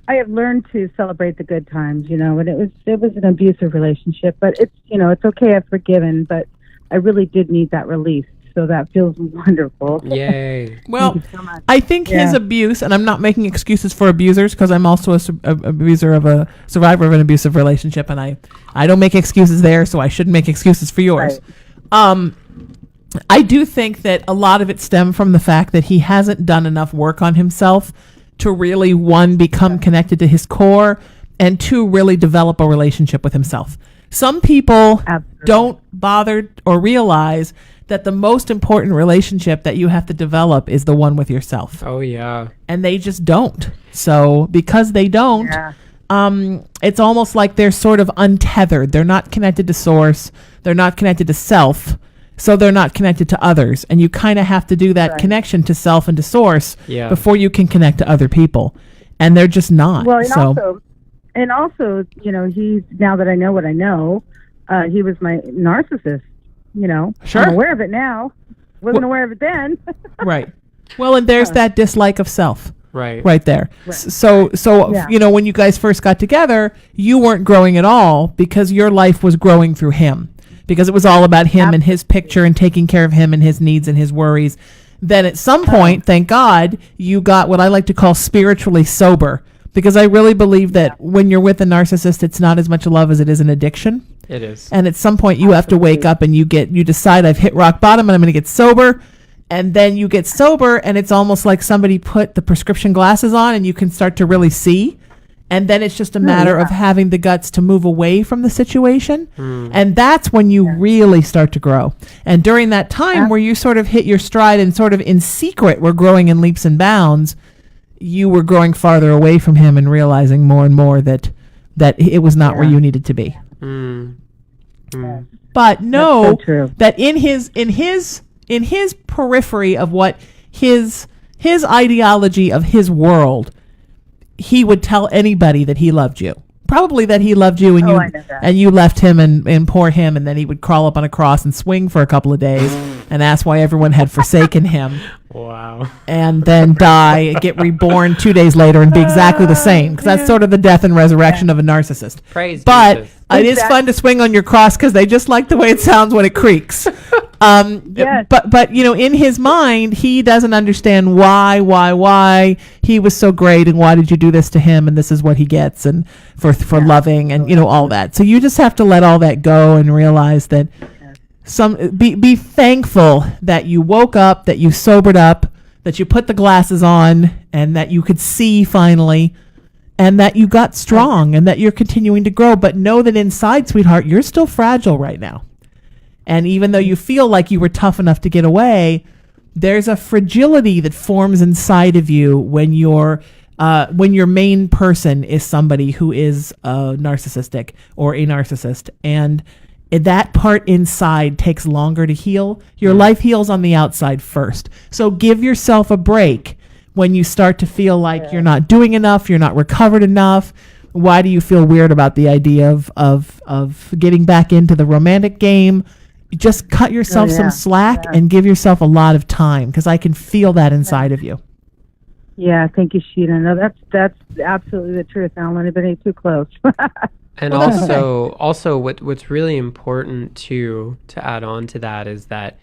I have learned to celebrate the good times, and it was an abusive relationship, but it's okay. I've forgiven, but I really did need that release. So that feels wonderful. Yay. Well, so I think his abuse, and I'm not making excuses for abusers because I'm also a survivor of an abusive relationship, and I don't make excuses there, so I shouldn't make excuses for yours. Right. I do think that a lot of it stemmed from the fact that he hasn't done enough work on himself to really, one, become connected to his core, and two, really develop a relationship with himself. Some people don't bother or realize that the most important relationship that you have to develop is the one with yourself. Oh, yeah. And they just don't. So because they don't, it's almost like they're sort of untethered. They're not connected to source. They're not connected to self. So they're not connected to others. And you kind of have to do that connection to self and to source before you can connect to other people. And they're just not. Well, and also, he's, now that I know what I know, he was my narcissist, Sure. I'm aware of it now. Wasn't aware of it then. Right. Well, and there's that dislike of self. Right. Right there. Right. So when you guys first got together, you weren't growing at all because your life was growing through him. Because it was all about him and his picture and taking care of him and his needs and his worries. Then at some point, thank God, you got what I like to call spiritually sober. Because I really believe that when you're with a narcissist, it's not as much love as it is an addiction. It is. And at some point you have to wake up and you decide I've hit rock bottom and I'm going to get sober. And then you get sober and it's almost like somebody put the prescription glasses on and you can start to really see. And then it's just a matter of having the guts to move away from the situation. And that's when you really start to grow. And during that time where you sort of hit your stride and sort of in secret were growing in leaps and bounds, you were growing farther away from him and realizing more and more that it was not where you needed to be. But know that in his periphery of what his ideology of his world, he would tell anybody that he loved you. Probably that he loved you and you left him and poor him, and then he would crawl up on a cross and swing for a couple of days and ask why everyone had forsaken him. Wow. And then die, get reborn 2 days later and be exactly the same, because that's sort of the death and resurrection of a narcissist. Praise but Jesus. It is fun to swing on your cross because they just like the way it sounds when it creaks. But in his mind, he doesn't understand why he was so great and why did you do this to him and this is what he gets and for loving and all that. So you just have to let all that go and realize that be thankful that you woke up, that you sobered up, that you put the glasses on and that you could see finally. And that you got strong and that you're continuing to grow. But know that inside, sweetheart, you're still fragile right now. And even though you feel like you were tough enough to get away, there's a fragility that forms inside of you when your main person is somebody who is narcissistic or a narcissist. And that part inside takes longer to heal. Your life heals on the outside first. So give yourself a break. When you start to feel like you're not doing enough, you're not recovered enough, why do you feel weird about the idea of getting back into the romantic game? Just cut yourself some slack and give yourself a lot of time, because I can feel that inside of you. Yeah, thank you, Sheena. No, that's absolutely the truth. I don't want anybody too close. And also what's really important to add on to that is that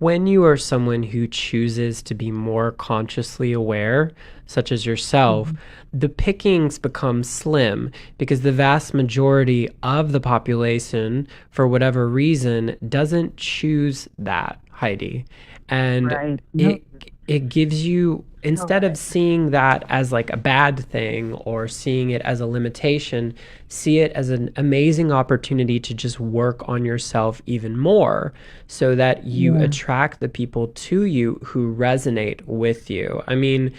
when you are someone who chooses to be more consciously aware, such as yourself, the pickings become slim because the vast majority of the population, for whatever reason, doesn't choose that, Heidi. And it gives you, instead of seeing that as like a bad thing or seeing it as a limitation, see it as an amazing opportunity to just work on yourself even more so that you attract the people to you who resonate with you. I mean,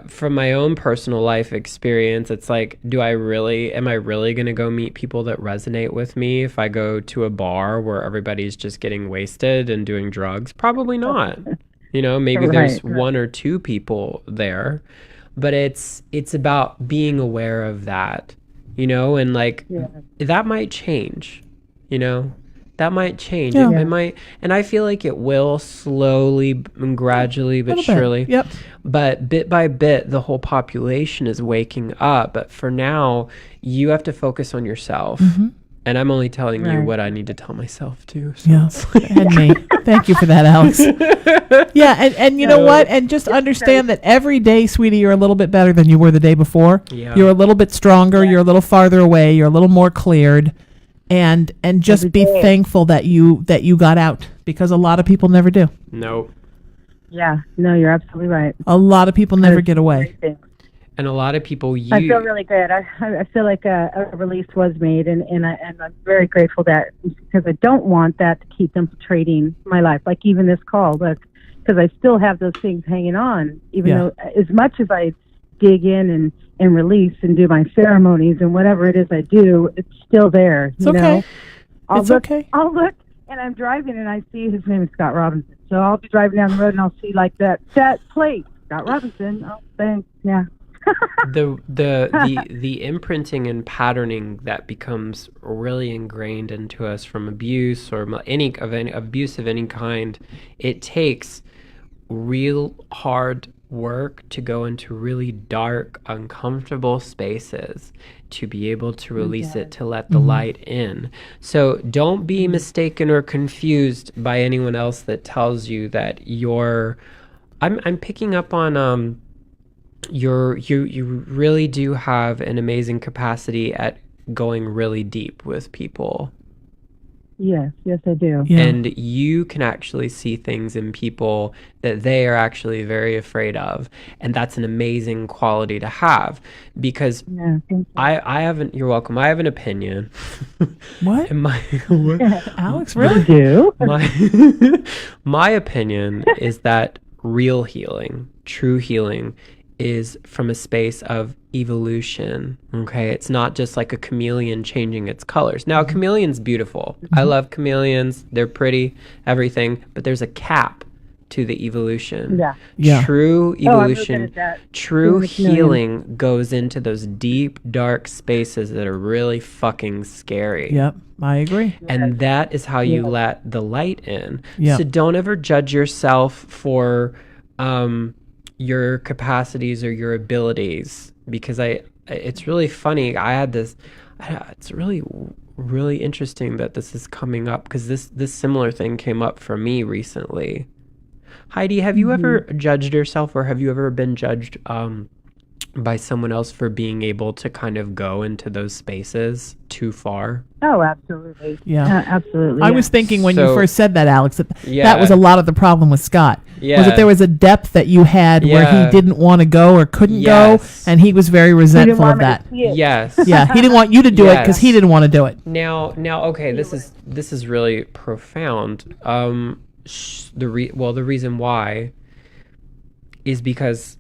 from my own personal life experience, it's like, am I really going to go meet people that resonate with me if I go to a bar where everybody's just getting wasted and doing drugs? Probably not. Maybe there's one or two people there, but it's about being aware of that, and that might change, that might change. Yeah. It might, and I feel like it will slowly and gradually, but surely. Yep. But bit by bit, the whole population is waking up. But for now, you have to focus on yourself. Mm-hmm. And I'm only telling you what I need to tell myself too. So. Yes, and me. Thank you for that, Alex. Yeah, and you know what? And just understand that every day, sweetie, you're a little bit better than you were the day before. Yeah. You're a little bit stronger. Yeah. You're a little farther away. You're a little more cleared. And just be thankful that you got out, because a lot of people never do. Nope. Yeah, no, you're absolutely right. A lot of people never get away. And a lot of people I feel really good. I feel like a release was made, and I'm very grateful that, because I don't want that to keep infiltrating my life, like even this call, because I still have those things hanging on, even though as much as I dig in and release and do my ceremonies and whatever it is I do, it's still there. It's okay. Okay. I'll look, and I'm driving, and I see his name is Scott Robinson. So I'll be driving down the road, and I'll see like that plate, Scott Robinson. Oh, thanks. Yeah. the imprinting and patterning that becomes really ingrained into us from abuse or any abuse of any kind, it takes real hard work to go into really dark, uncomfortable spaces to be able to release it, to let the light in. So don't be mistaken or confused by anyone else that tells you that I'm picking up on you really do have an amazing capacity at going really deep with people. Yes, I do. Yeah. And you can actually see things in people that they are actually very afraid of. And that's an amazing quality to have, because Yeah, thank you. I haven't, you're welcome. I have an opinion. What? And my, Alex, You really? do? my opinion is that real healing, true healing, is from a space of evolution. Okay, it's not just like a chameleon changing its colors. Now, a chameleon's beautiful. I love chameleons. They're pretty, everything. But there's a cap to the evolution. Yeah. Yeah. True Oh, I'm really good evolution, at that. true Being a chameleon. healing goes into those deep, dark spaces that are really fucking scary. Yep, I agree. And that is how you let the light in. Yeah. So don't ever judge yourself for your capacities or your abilities, because it's really funny. It's really interesting that this is coming up, because this similar thing came up for me recently. Heidi, have you ever judged yourself, or have you ever been judged by someone else for being able to kind of go into those spaces too far? Oh, absolutely. Yeah. Absolutely. I yeah. was thinking when you So- first said that, Alex, that Yeah. that was a lot of the problem with Scott. Was Yeah. that there was a depth that you had where Yeah. he didn't want to go or couldn't Yes. go, and he was very You didn't resentful want of me to that. see it. Yes. Yeah, he didn't want you to do it because he Yes. didn't want to do it. Now, okay, this is really profound. The reason why is because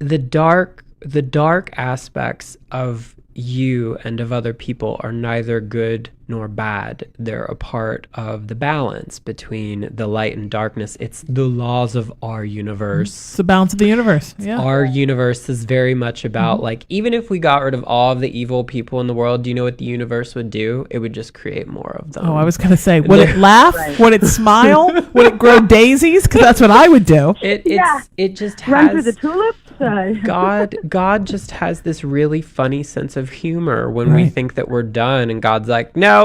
the dark aspects of you and of other people are neither good nor bad. They're a part of the balance between the light and darkness. It's the laws of our universe. It's the balance of the universe. Yeah. Our universe is very much about, like, even if we got rid of all of the evil people in the world, do you know what the universe would do? It would just create more of them. Oh, I was going to say, would it laugh? Right. Would it smile? Would it grow daisies? Because that's what I would do. It just Run through the has tulips? God just has this really funny sense of humor when we Right. think that we're done, and God's like, no,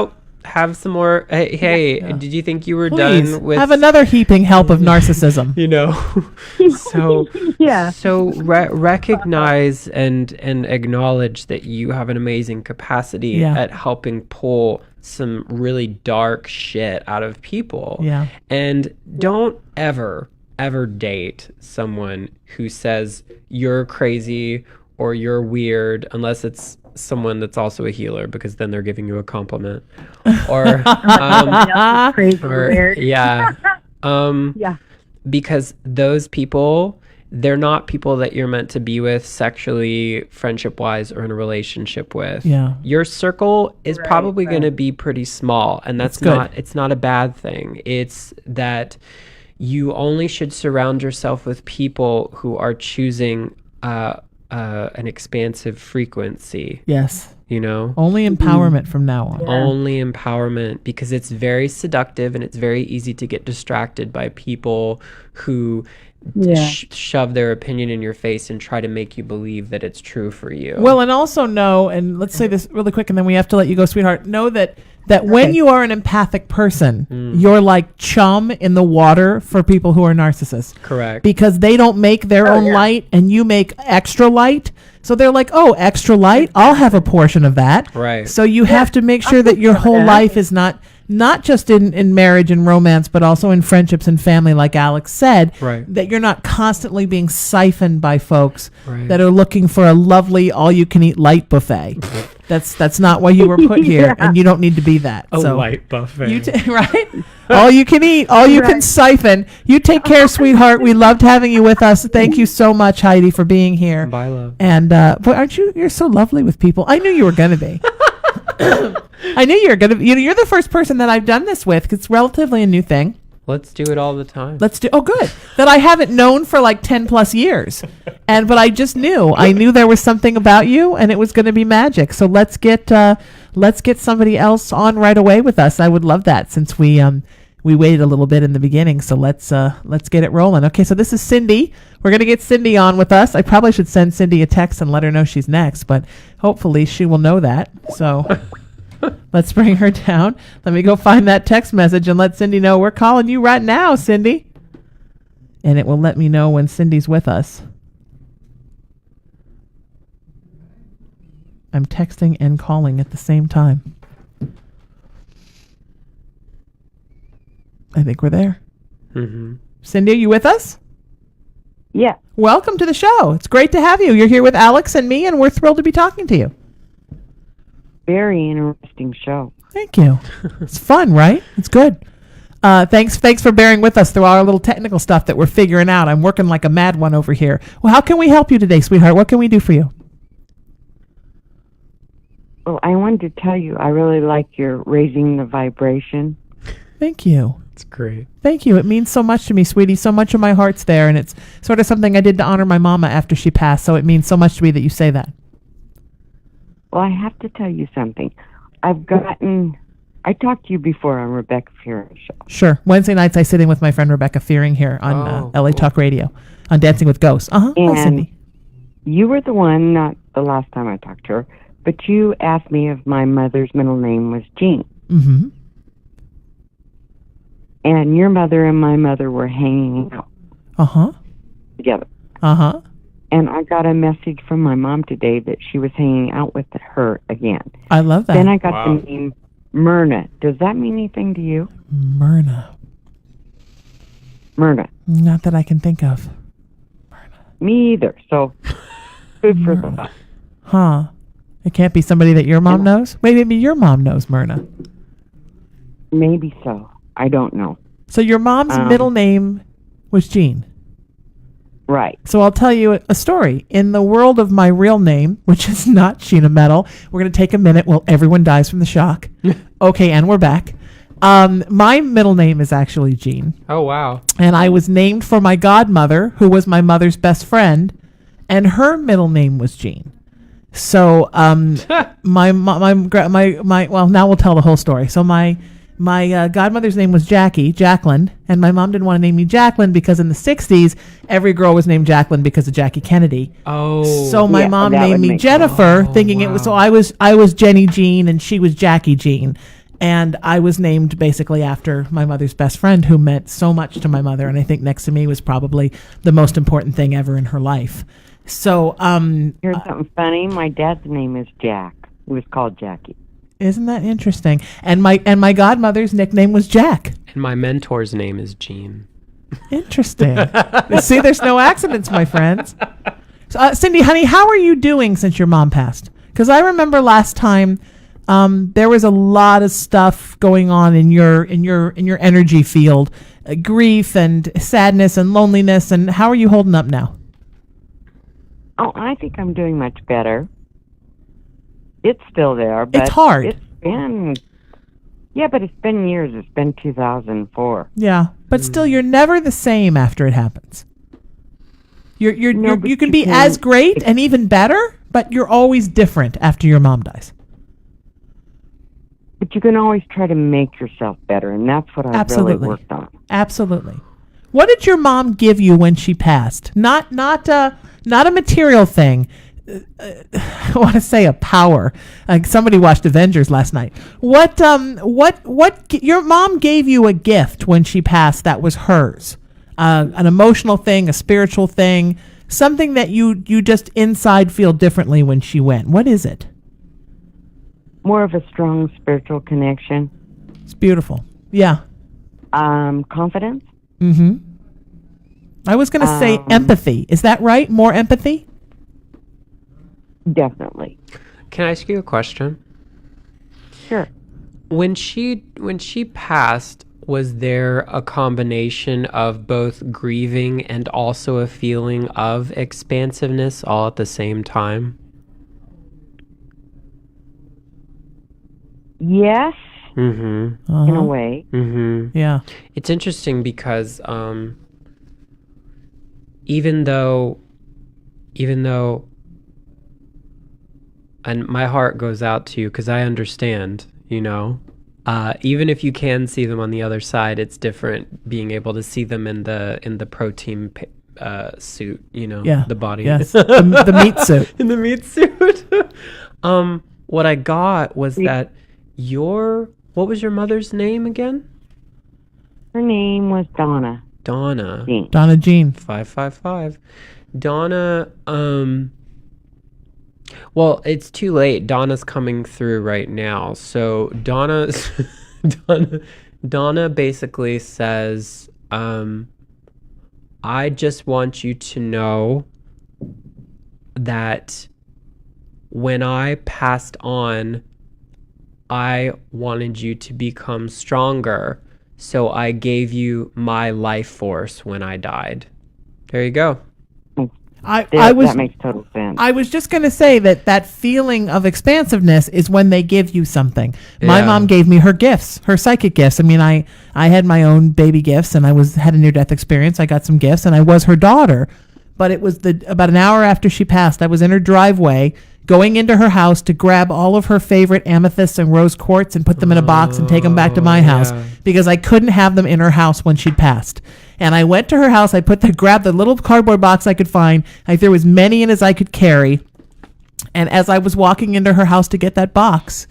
have some more. Hey, did you think you were Please, done with have another heaping help of narcissism. you know? So Yeah. So recognize and acknowledge that you have an amazing capacity Yeah. at helping pull some really dark shit out of people. Yeah. And don't ever date someone who says you're crazy or you're weird, unless it's someone that's also a healer, because then they're giving you a compliment. Or Crazy or weird. yeah. Yeah. Because those people, they're not people that you're meant to be with sexually, friendship wise, or in a relationship with. Yeah. Your circle is Right, probably going to right. be pretty small, and that's good. it's not a bad thing. It's that you only should surround yourself with people who are choosing an expansive frequency, Yes. you know? Only empowerment from now on. Only empowerment, because it's very seductive and it's very easy to get distracted by people who Yeah. shove their opinion in your face and try to make you believe that it's true for you. Well, and also know, and let's say this really quick, and then we have to let you go, sweetheart. Know that when you are an empathic person, you're like chum in the water for people who are narcissists. Correct. Because they don't make their own light, and you make extra light. So they're like, oh, extra light, I'll have a portion of that. Right. So you have to make sure that your whole life is not just in marriage and romance, but also in friendships and family, like Alex said, Right. that you're not constantly being siphoned by folks Right. that are looking for a lovely all-you-can-eat light buffet. That's not why you were put here, and you don't need to be that. a so light buffet. right? All you can eat, all you can siphon. You take care, sweetheart. We loved having you with us. Thank you so much, Heidi, for being here. Bye, love. And boy, aren't you? You're so lovely with people. I knew you were gonna be. I knew you were gonna. You're the first person that I've done this with. 'Cause it's relatively a new thing. Let's do it all the time. Let's do. Oh, good. That I haven't known for like 10 plus years, but I just knew. I knew there was something about you, and it was going to be magic. So let's get somebody else on right away with us. I would love that, since we waited a little bit in the beginning. So let's get it rolling. Okay. So this is Cindy. We're gonna get Cindy on with us. I probably should send Cindy a text and let her know she's next, but hopefully she will know that. So. Let's bring her down. Let me go find that text message and let Cindy know we're calling you right now, Cindy. And it will let me know when Cindy's with us. I'm texting and calling at the same time. I think we're there. Mm-hmm. Cindy, are you with us? Yeah. Welcome to the show. It's great to have you. You're here with Alex and me, and we're thrilled to be talking to you. Very interesting show. Thank you. It's fun, right? It's good. Thanks for bearing with us through all our little technical stuff that we're figuring out. I'm working like a mad one over here. Well, how can we help you today, sweetheart? What can we do for you? Well, I wanted to tell you, I really like your raising the vibration. Thank you. It's great. Thank you. It means so much to me, sweetie. So much of my heart's there, and it's sort of something I did to honor my mama after she passed, so it means so much to me that you say that. Well, I have to tell you something. I talked to you before on Rebecca Fearing's show. Sure. Wednesday nights I sit in with my friend Rebecca Fearing here on LA cool. Talk Radio on Dancing with Ghosts. Hi, Cindy. You were the one, not the last time I talked to her, but you asked me if my mother's middle name was Jean. Mm-hmm. And your mother and my mother were hanging out Uh-huh. together. Uh-huh. And I got a message from my mom today that she was hanging out with her again. I love that. Then I got the name Myrna. Does that mean anything to you? Myrna. Myrna. Not that I can think of. Me either. So, food for thought. Huh. It can't be somebody that your mom knows? Maybe your mom knows Myrna. Maybe so. I don't know. So your mom's middle name was Jean. Right. So I'll tell you a story. In the world of my real name, which is not Sheena Metal, we're going to take a minute while everyone dies from the shock. Okay, and we're back. My middle name is actually Jean. Oh, wow. And I was named for my godmother, who was my mother's best friend, and her middle name was Jean. So my well, now we'll tell the whole story. So my godmother's name was Jacqueline, and my mom didn't want to name me Jacqueline because in the 60s, every girl was named Jacqueline because of Jackie Kennedy. Oh. So my mom named me Jennifer, thinking it was, so I was Jenny Jean and she was Jackie Jean. And I was named basically after my mother's best friend, who meant so much to my mother, and I think next to me was probably the most important thing ever in her life. So here's something funny. My dad's name is Jack. He was called Jackie. Isn't that interesting? And my godmother's nickname was Jack. And my mentor's name is Jean. Interesting. See, there's no accidents, my friends. So, Cindy, honey, how are you doing since your mom passed? Because I remember last time there was a lot of stuff going on in your energy field, grief and sadness and loneliness. And how are you holding up now? Oh, I think I'm doing much better. It's still there, but it's hard. It's been years. It's been 2004. Yeah, but still, you're never the same after it happens. You can be as great and even better, but you're always different after your mom dies. But you can always try to make yourself better, and that's what I really worked on. Absolutely. What did your mom give you when she passed? Not a material thing. I want to say a power. Somebody watched Avengers last night. What your mom gave you a gift when she passed that was hers? An emotional thing, a spiritual thing, something that you just inside feel differently when she went. What is it? More of a strong spiritual connection. It's beautiful. Yeah. Confidence. Mm-hmm. I was going to say empathy. Is that right? More empathy? Definitely. Can I ask you a question? Sure. When she passed, was there a combination of both grieving and also a feeling of expansiveness all at the same time? Yes. Mm-hmm. In a way. Mm-hmm. Yeah. It's interesting because even though and my heart goes out to you because I understand, even if you can see them on the other side, it's different being able to see them in the protein suit, Yeah. the body. Yes. the meat suit. In the meat suit. What I got was that what was your mother's name again? Her name was Donna. Donna. Jean. Donna Jean. 555. Donna, Well, it's too late. Donna's coming through right now. So Donna basically says, I just want you to know that when I passed on, I wanted you to become stronger. So I gave you my life force when I died. There you go. That makes total sense. I was just going to say that feeling of expansiveness is when they give you something. My mom gave me her gifts, her psychic gifts. I mean, I had my own baby gifts, and had a near-death experience. I got some gifts, and I was her daughter. But it was about an hour after she passed, I was in her driveway going into her house to grab all of her favorite amethysts and rose quartz and put them in a box and take them back to my house because I couldn't have them in her house when she'd passed. And I went to her house. I grabbed the little cardboard box I could find. I threw as many in as I could carry. And as I was walking into her house to get that box,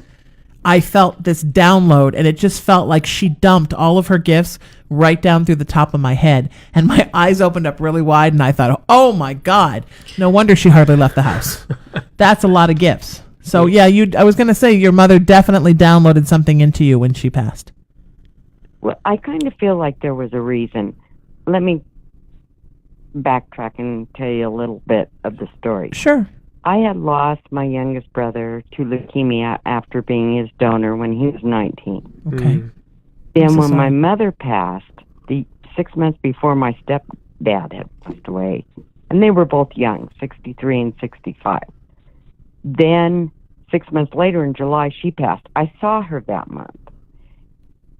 I felt this download, and it just felt like she dumped all of her gifts right down through the top of my head. And my eyes opened up really wide, and I thought, oh my God, no wonder she hardly left the house. That's a lot of gifts. So yeah, I was going to say your mother definitely downloaded something into you when she passed. Well, I kind of feel like there was a reason. Let me backtrack and tell you a little bit of the story. Sure. I had lost my youngest brother to leukemia after being his donor when he was 19. Okay. Then when my mother passed, 6 months before my stepdad had passed away, and they were both young, 63 and 65. Then 6 months later in July, she passed. I saw her that month.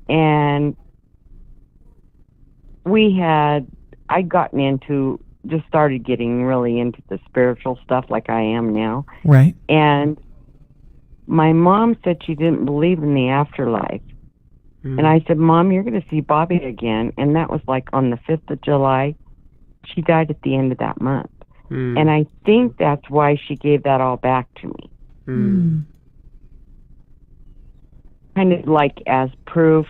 And I'd gotten just started getting really into the spiritual stuff like I am now. Right. And my mom said she didn't believe in the afterlife. And I said, Mom, you're going to see Bobby again. And that was like on the 5th of July. She died at the end of that month. And I think that's why she gave that all back to me. Kind of like as proof,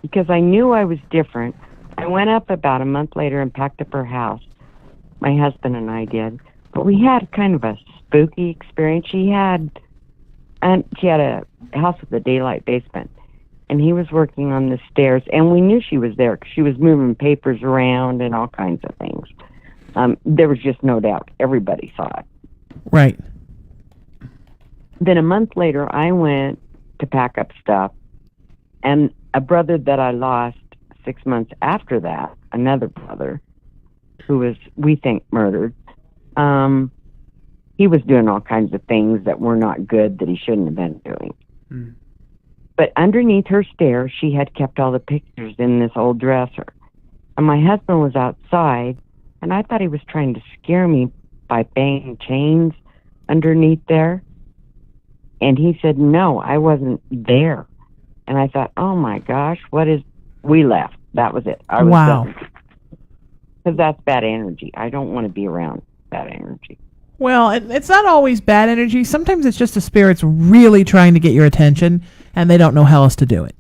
because I knew I was different. I went up about a month later and packed up her house. My husband and I did. But we had kind of a spooky experience. She had a house with a daylight basement. And he was working on the stairs, and we knew she was there because she was moving papers around and all kinds of things. There was just no doubt. Everybody saw it. Right. Then a month later, I went to pack up stuff, and a brother that I lost 6 months after that, another brother, who was, we think, murdered, he was doing all kinds of things that were not good that he shouldn't have been doing. But underneath her stairs, she had kept all the pictures in this old dresser. And my husband was outside, and I thought he was trying to scare me by banging chains underneath there. And he said, no, I wasn't there. And I thought, oh my gosh, we left. That was it. I was done. Because that's bad energy. I don't want to be around bad energy. Well, it's not always bad energy. Sometimes it's just the spirits really trying to get your attention, and they don't know how else to do it.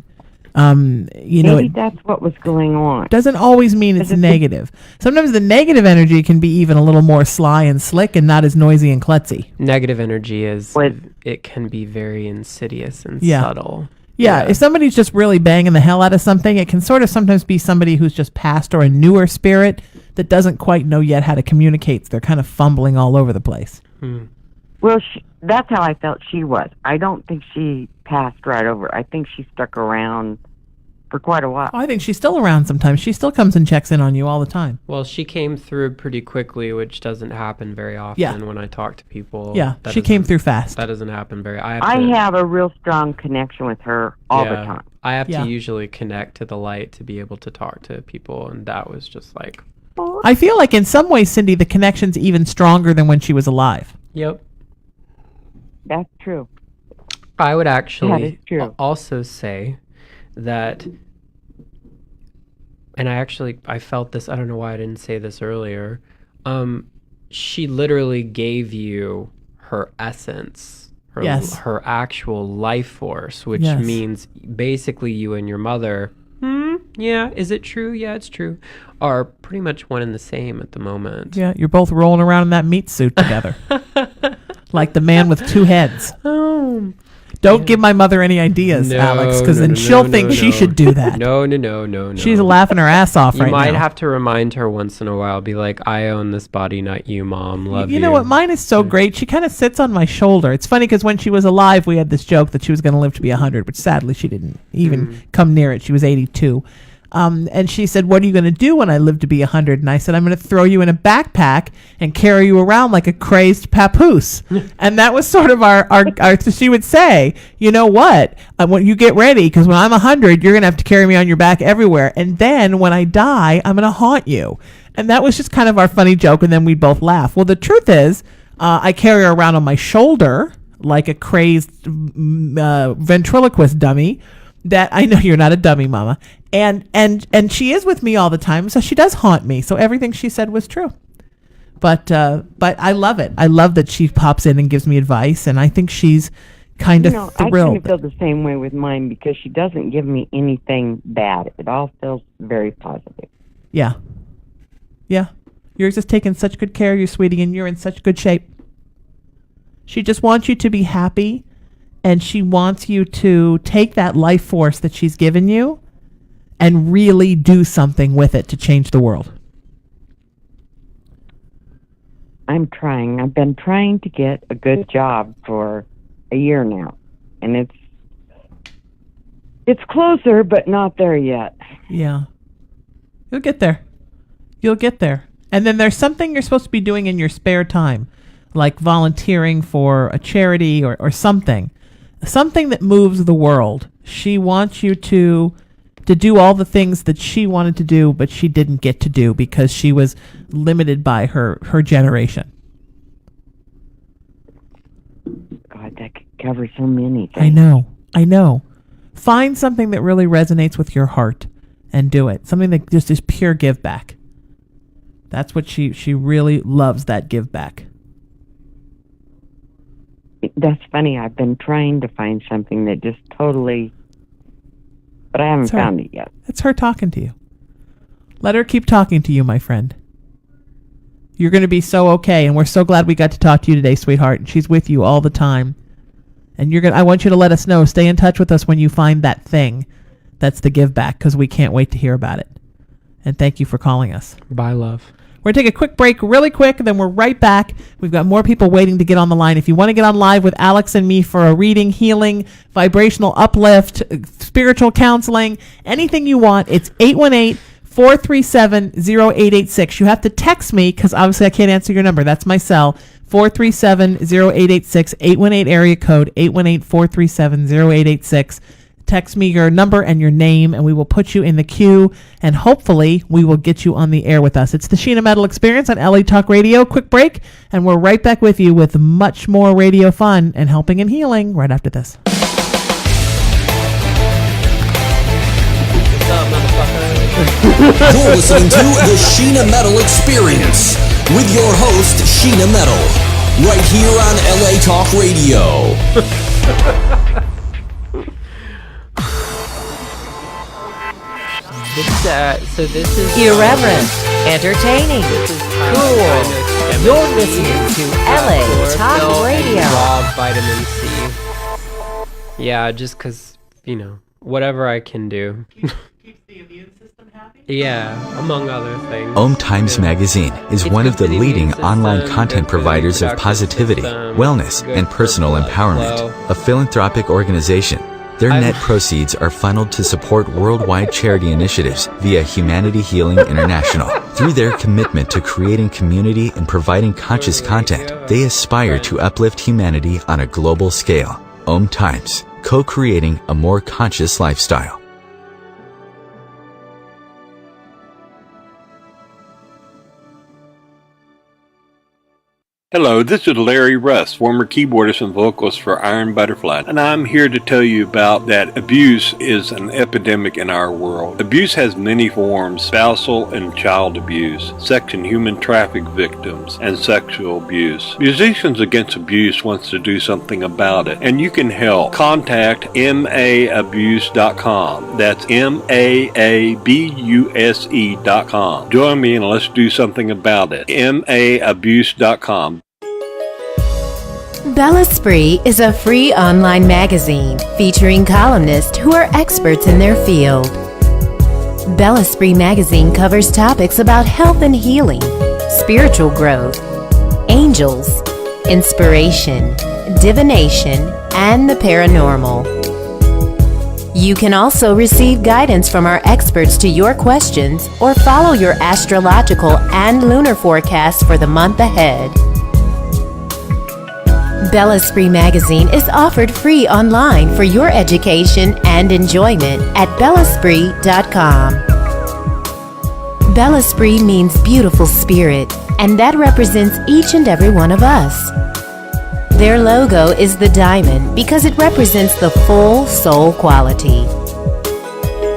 Maybe that's what was going on. Doesn't always mean it's negative. Sometimes the negative energy can be even a little more sly and slick and not as noisy and klutzy. Negative energy it can be very insidious and subtle. Yeah, if somebody's just really banging the hell out of something, it can sort of sometimes be somebody who's just passed or a newer spirit that doesn't quite know yet how to communicate. So they're kind of fumbling all over the place. Well, that's how I felt she was. I don't think she passed right over. I think she stuck around for quite a while. Oh, I think she's still around sometimes. She still comes and checks in on you all the time. Well, she came through pretty quickly, which doesn't happen very often when I talk to people. Yeah, she came through fast. That doesn't happen very I have a real strong connection with her all the time. I have to usually connect to the light to be able to talk to people, and that was just like... I feel like in some ways, Cindy, the connection's even stronger than when she was alive. Yep. That's true. I would actually also say that, and I felt this, I don't know why I didn't say this earlier, she literally gave you her essence, her actual life force, which means basically you and your mother, is it true? Yeah, it's true, are pretty much one and the same at the moment. Yeah, you're both rolling around in that meat suit together. like the man with two heads. Don't give my mother any ideas, Alex, because then she'll think she should do that. No. She's laughing her ass off right now. You might have to remind her once in a while. Be like, I own this body, not you, Mom. Love you. You know what? Mine is so great. She kind of sits on my shoulder. It's funny because when she was alive, we had this joke that she was going to live to be 100, but sadly she didn't even come near it. She was 82. And she said, what are you going to do when I live to be 100? And I said, I'm going to throw you in a backpack and carry you around like a crazed papoose. And that was sort of our she would say, you know what? When you get ready, because when I'm 100, you're going to have to carry me on your back everywhere. And then when I die, I'm going to haunt you. And that was just kind of our funny joke. And then we'd both laugh. Well, the truth is, I carry her around on my shoulder like a crazed ventriloquist dummy. That I know you're not a dummy, Mama, and she is with me all the time, so she does haunt me. So everything she said was true. But I love it. I love that she pops in and gives me advice, and I think she's kind of thrilled. I kind of feel the same way with mine because she doesn't give me anything bad. It all feels very positive. Yeah. Yours is taking such good care of you, sweetie, and you're in such good shape. She just wants you to be happy. And she wants you to take that life force that she's given you and really do something with it to change the world. I'm trying. I've been trying to get a good job for a year now. And it's closer, but not there yet. Yeah. You'll get there. And then there's something you're supposed to be doing in your spare time, like volunteering for a charity or something. Something that moves the world. She wants you to do all the things that she wanted to do, but she didn't get to do because she was limited by her generation. God, that could cover so many things. I know. Find something that really resonates with your heart and do it. Something that just is pure give back. That's what she really loves, that give back. That's funny. I've been trying to find something that just totally, but I haven't found it yet. It's her talking to you. Let her keep talking to you, my friend. You're going to be so okay, and we're so glad we got to talk to you today, sweetheart. And she's with you all the time. And I want you to let us know. Stay in touch with us when you find that thing that's the give back, because we can't wait to hear about it. And thank you for calling us. Bye, love. We're going to take a quick break really quick, and then we're right back. We've got more people waiting to get on the line. If you want to get on live with Alex and me for a reading, healing, vibrational uplift, spiritual counseling, anything you want, it's 818-437-0886. You have to text me because obviously I can't answer your number. That's my cell, 437-0886, 818 area code, 818-437-0886. Text me your number and your name, and we will put you in the queue, and hopefully we will get you on the air with us. It's the Sheena Metal Experience on LA Talk Radio. Quick break, and we're right back with you with much more radio fun and helping and healing right after this. You're listening to the Sheena Metal Experience with your host, Sheena Metal, right here on LA Talk Radio. This is irreverent, entertaining, cool. You're listening to LA Talk Radio. Raw vitamin C. Yeah, just because, whatever I can do. Keeps the immune system happy? Yeah, among other things. Om Times Magazine is one of the leading online content providers of positivity, wellness, and personal empowerment. A philanthropic organization. Their net proceeds are funneled to support worldwide charity initiatives via Humanity Healing International. Through their commitment to creating community and providing conscious content, they aspire to uplift humanity on a global scale. Om Times, co-creating a more conscious lifestyle. Hello, this is Larry Russ, former keyboardist and vocalist for Iron Butterfly, and I'm here to tell you about that abuse is an epidemic in our world. Abuse has many forms: spousal and child abuse, sex and human traffic victims, and sexual abuse. Musicians Against Abuse wants to do something about it, and you can help. Contact maabuse.com. That's maabuse.com. Join me and let's do something about it. maabuse.com. Bella Spree is a free online magazine featuring columnists who are experts in their field. Bella Spree magazine covers topics about health and healing, spiritual growth, angels, inspiration, divination, and the paranormal. You can also receive guidance from our experts to your questions or follow your astrological and lunar forecasts for the month ahead. Bella Spree magazine is offered free online for your education and enjoyment at bellaspree.com. Bella Spree means beautiful spirit, and that represents each and every one of us. Their logo is the diamond because it represents the full soul quality.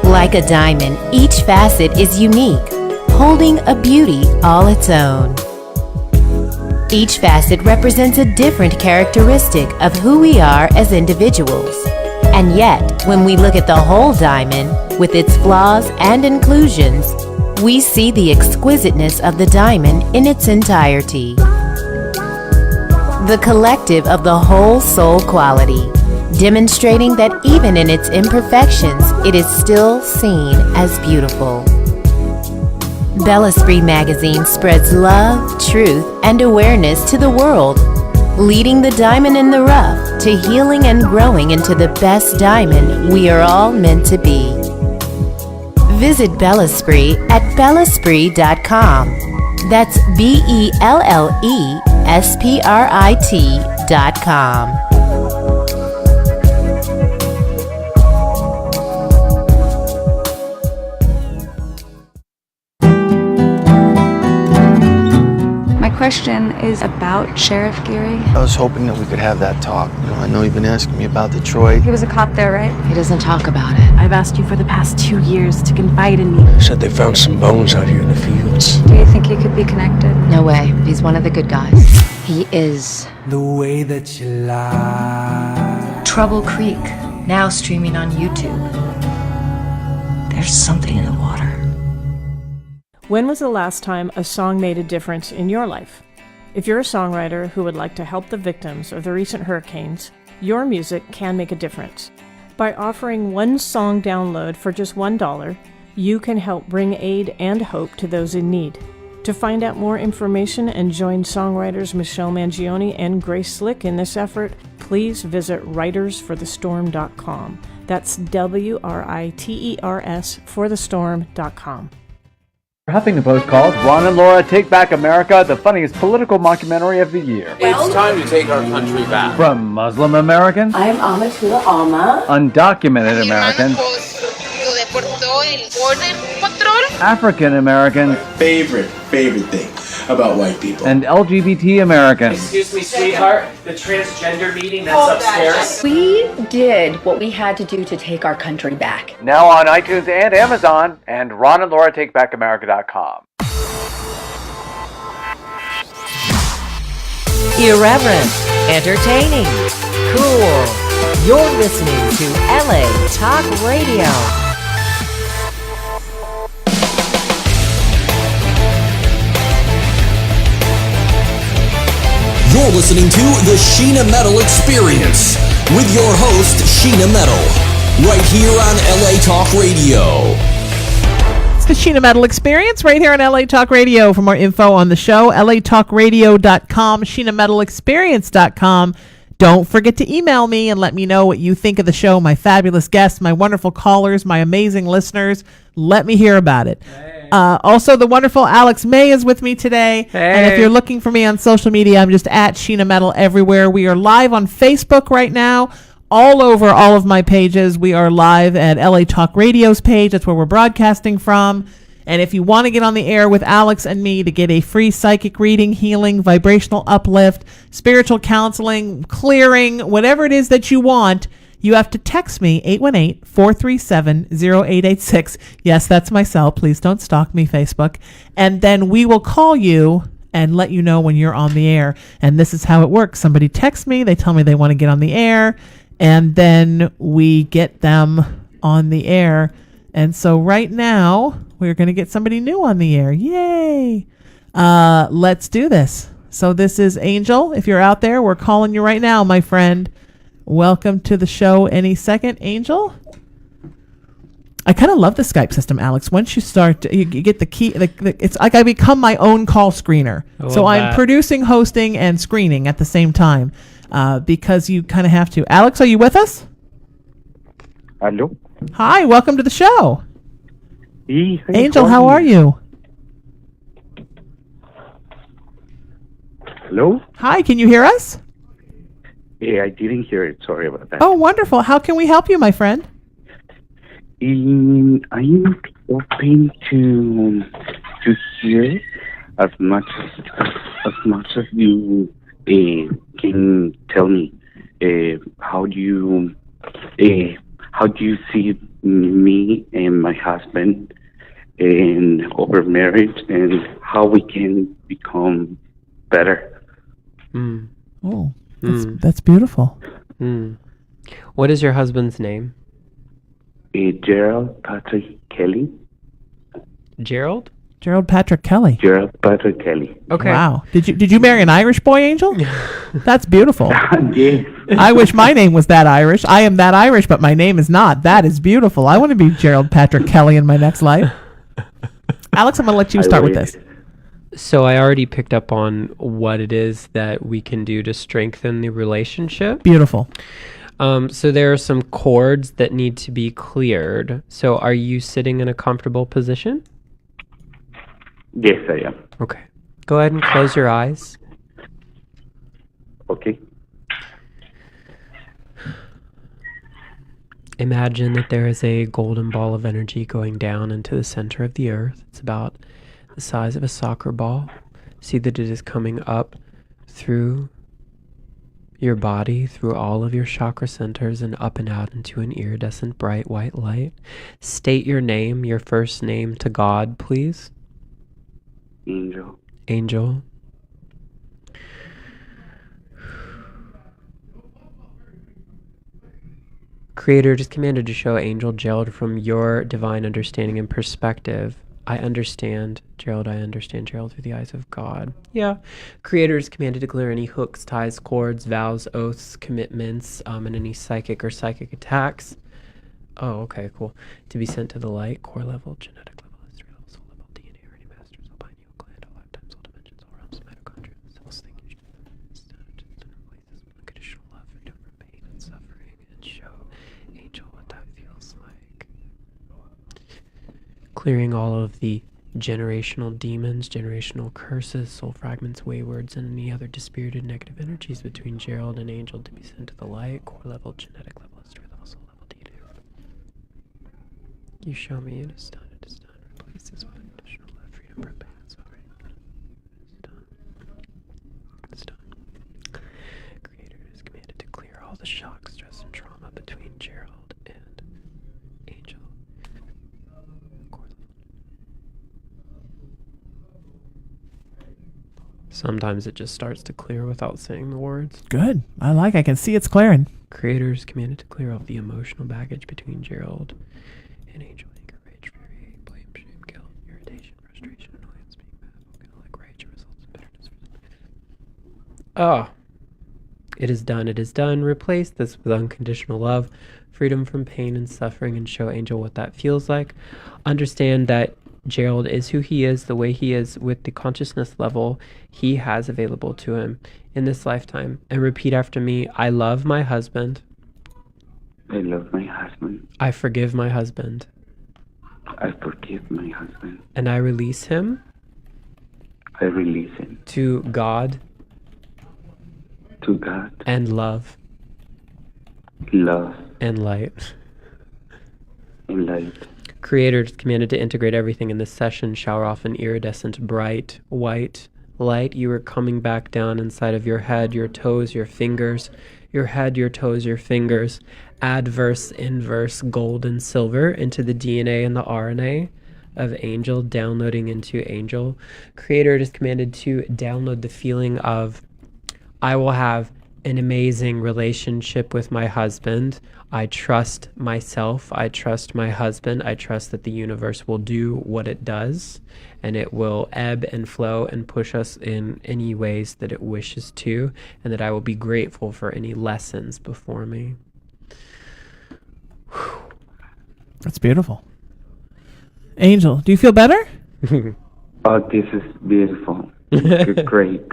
Like a diamond, each facet is unique, holding a beauty all its own. Each facet represents a different characteristic of who we are as individuals. And yet, when we look at the whole diamond, with its flaws and inclusions, we see the exquisiteness of the diamond in its entirety. The collective of the whole soul quality, demonstrating that even in its imperfections, it is still seen as beautiful. Bella Spree magazine spreads love, truth, and awareness to the world, leading the diamond in the rough to healing and growing into the best diamond we are all meant to be. Visit Bella Spree at bellaspree.com. That's BELLESPRIT.com. My question is about Sheriff Geary. I was hoping that we could have that talk. I know you've been asking me about Detroit. He was a cop there, right? He doesn't talk about it. I've asked you for the past 2 years to confide in me. They said they found some bones out here in the fields. Do you think he could be connected? No way. He's one of the good guys. He is. The way that you lie. Trouble Creek, now streaming on YouTube. There's something in the water. When was the last time a song made a difference in your life? If you're a songwriter who would like to help the victims of the recent hurricanes, your music can make a difference. By offering one song download for just $1, you can help bring aid and hope to those in need. To find out more information and join songwriters Michelle Mangione and Grace Slick in this effort, please visit writersforthestorm.com. That's WRITERS forthestorm.com. Huffington Post calls Ron and Laura Take Back America the funniest political mockumentary of the year. It's time to take our country back. From Muslim Americans, I'm Amatullah Alma, undocumented Americans, African Americans, favorite thing about white people, and LGBT Americans. Excuse me, sweetheart, the transgender meeting that's upstairs. We did what we had to do to take our country back. Now on iTunes and Amazon, and RonandLauraTakeBackAmerica.com. Irreverent, entertaining, cool. You're listening to LA Talk Radio. You're listening to the Sheena Metal Experience with your host, Sheena Metal, right here on LA Talk Radio. It's the Sheena Metal Experience right here on LA Talk Radio. For more info on the show, latalkradio.com, SheenaMetalExperience.com. Don't forget to email me and let me know what you think of the show, my fabulous guests, my wonderful callers, my amazing listeners. Let me hear about it. Also, the wonderful Alex May is with me today. Hey. And if you're looking for me on social media, I'm just at Sheena Metal everywhere. We are live on Facebook right now, all over all of my pages. We are live at LA Talk Radio's page. That's where we're broadcasting from. And if you want to get on the air with Alex and me to get a free psychic reading, healing, vibrational uplift, spiritual counseling, clearing, whatever it is that you want, you have to text me, 818-437-0886. Yes, that's my cell. Please don't stalk me, Facebook. And then we will call you and let you know when you're on the air. And this is how it works. Somebody texts me. They tell me they want to get on the air. And then we get them on the air. And so right now, we're going to get somebody new on the air. Yay! Let's do this. So this is Angel. If you're out there, we're calling you right now, my friend. Welcome to the show any second, Angel. I kind of love the Skype system, Alex. Once you start, you get the key. It's like I become my own call screener. So I'm producing, hosting, and screening at the same time because you kind of have to. Alex, are you with us? Hello. Hi, welcome to the show. Hey, Angel, how are you? Hello? Hi, can you hear us? Yeah, I didn't hear it. Sorry about that. Oh, wonderful. How can we help you, my friend? I'm open to hear as much as you can tell me. How do you see me and my husband and our marriage and how we can become better? Oh, that's beautiful. What is your husband's name? Gerald Patrick Kelly. Gerald? Gerald Patrick Kelly. Gerald Patrick Kelly. Okay. Wow. Did you marry an Irish boy, Angel? That's beautiful. Yes. I wish my name was that Irish. I am that Irish, but my name is not. That is beautiful. I want to be Gerald Patrick Kelly in my next life. Alex, I'm going to let you start with this. So I already picked up on what it is that we can do to strengthen the relationship. Beautiful. So there are some cords that need to be cleared. So are you sitting in a comfortable position? Yes, I am. Okay. Go ahead and close your eyes. Okay. Imagine that there is a golden ball of energy going down into the center of the earth. It's about the size of a soccer ball. See that it is coming up through your body, through all of your chakra centers, and up and out into an iridescent bright white light. State your name, your first name, to God, please. Angel. Angel. Creator just commanded to show Angel Gerald from your divine understanding and perspective. I understand Gerald through the eyes of God. Yeah. Creator is commanded to clear any hooks, ties, cords, vows, oaths, commitments, and any psychic or psychic attacks. Oh, okay, cool. To be sent to the light, core level, genetic level, history level, soul level, DNA, already masters, alpine, yellow gland, all lifetimes, all dimensions, all realms, mitochondria, cells, thinking, unconditional love, freedom from pain and suffering, and show Angel what that feels like. Clearing all of the generational demons, generational curses, soul fragments, waywards, and any other dispirited negative energies between Gerald and Angel to be sent to the light, core level, genetic level, history level, soul level, DNA. You show me it is done, replace this with additional love, freedom from pain and suffering. It's done. Creator is commanded to clear all the shock, stress, and trauma between Gerald and Angel. Sometimes it just starts to clear without saying the words. Good. I can see it's clearing. Creator is commanded to clear off the emotional baggage between Gerald and Angel. Anger, rage, fury, blame, shame, guilt, irritation, frustration, annoyance, being mad, like rage, results in bitterness. Oh. It is done. It is done. Replace this with unconditional love, freedom from pain and suffering, and show Angel what that feels like. Understand that Gerald is who he is, the way he is, with the consciousness level he has available to him in this lifetime. And repeat after me. I love my husband. I love my husband. I forgive my husband. I forgive my husband. And I release him. I release him. To God. To God. And love. Love. And light. And light. Creator is commanded to integrate everything in this session, shower off an iridescent, bright, white light. You are coming back down inside of your head, your toes, your fingers, your head, your toes, your fingers. Adverse, inverse, gold, and silver into the DNA and the RNA of Angel, downloading into Angel. Creator is commanded to download the feeling of, I will have an amazing relationship with my husband. I trust myself. I trust my husband. I trust that the universe will do what it does, and it will ebb and flow and push us in any ways that it wishes to, and that I will be grateful for any lessons before me. That's beautiful. Angel, do you feel better? Oh, this is beautiful. Great.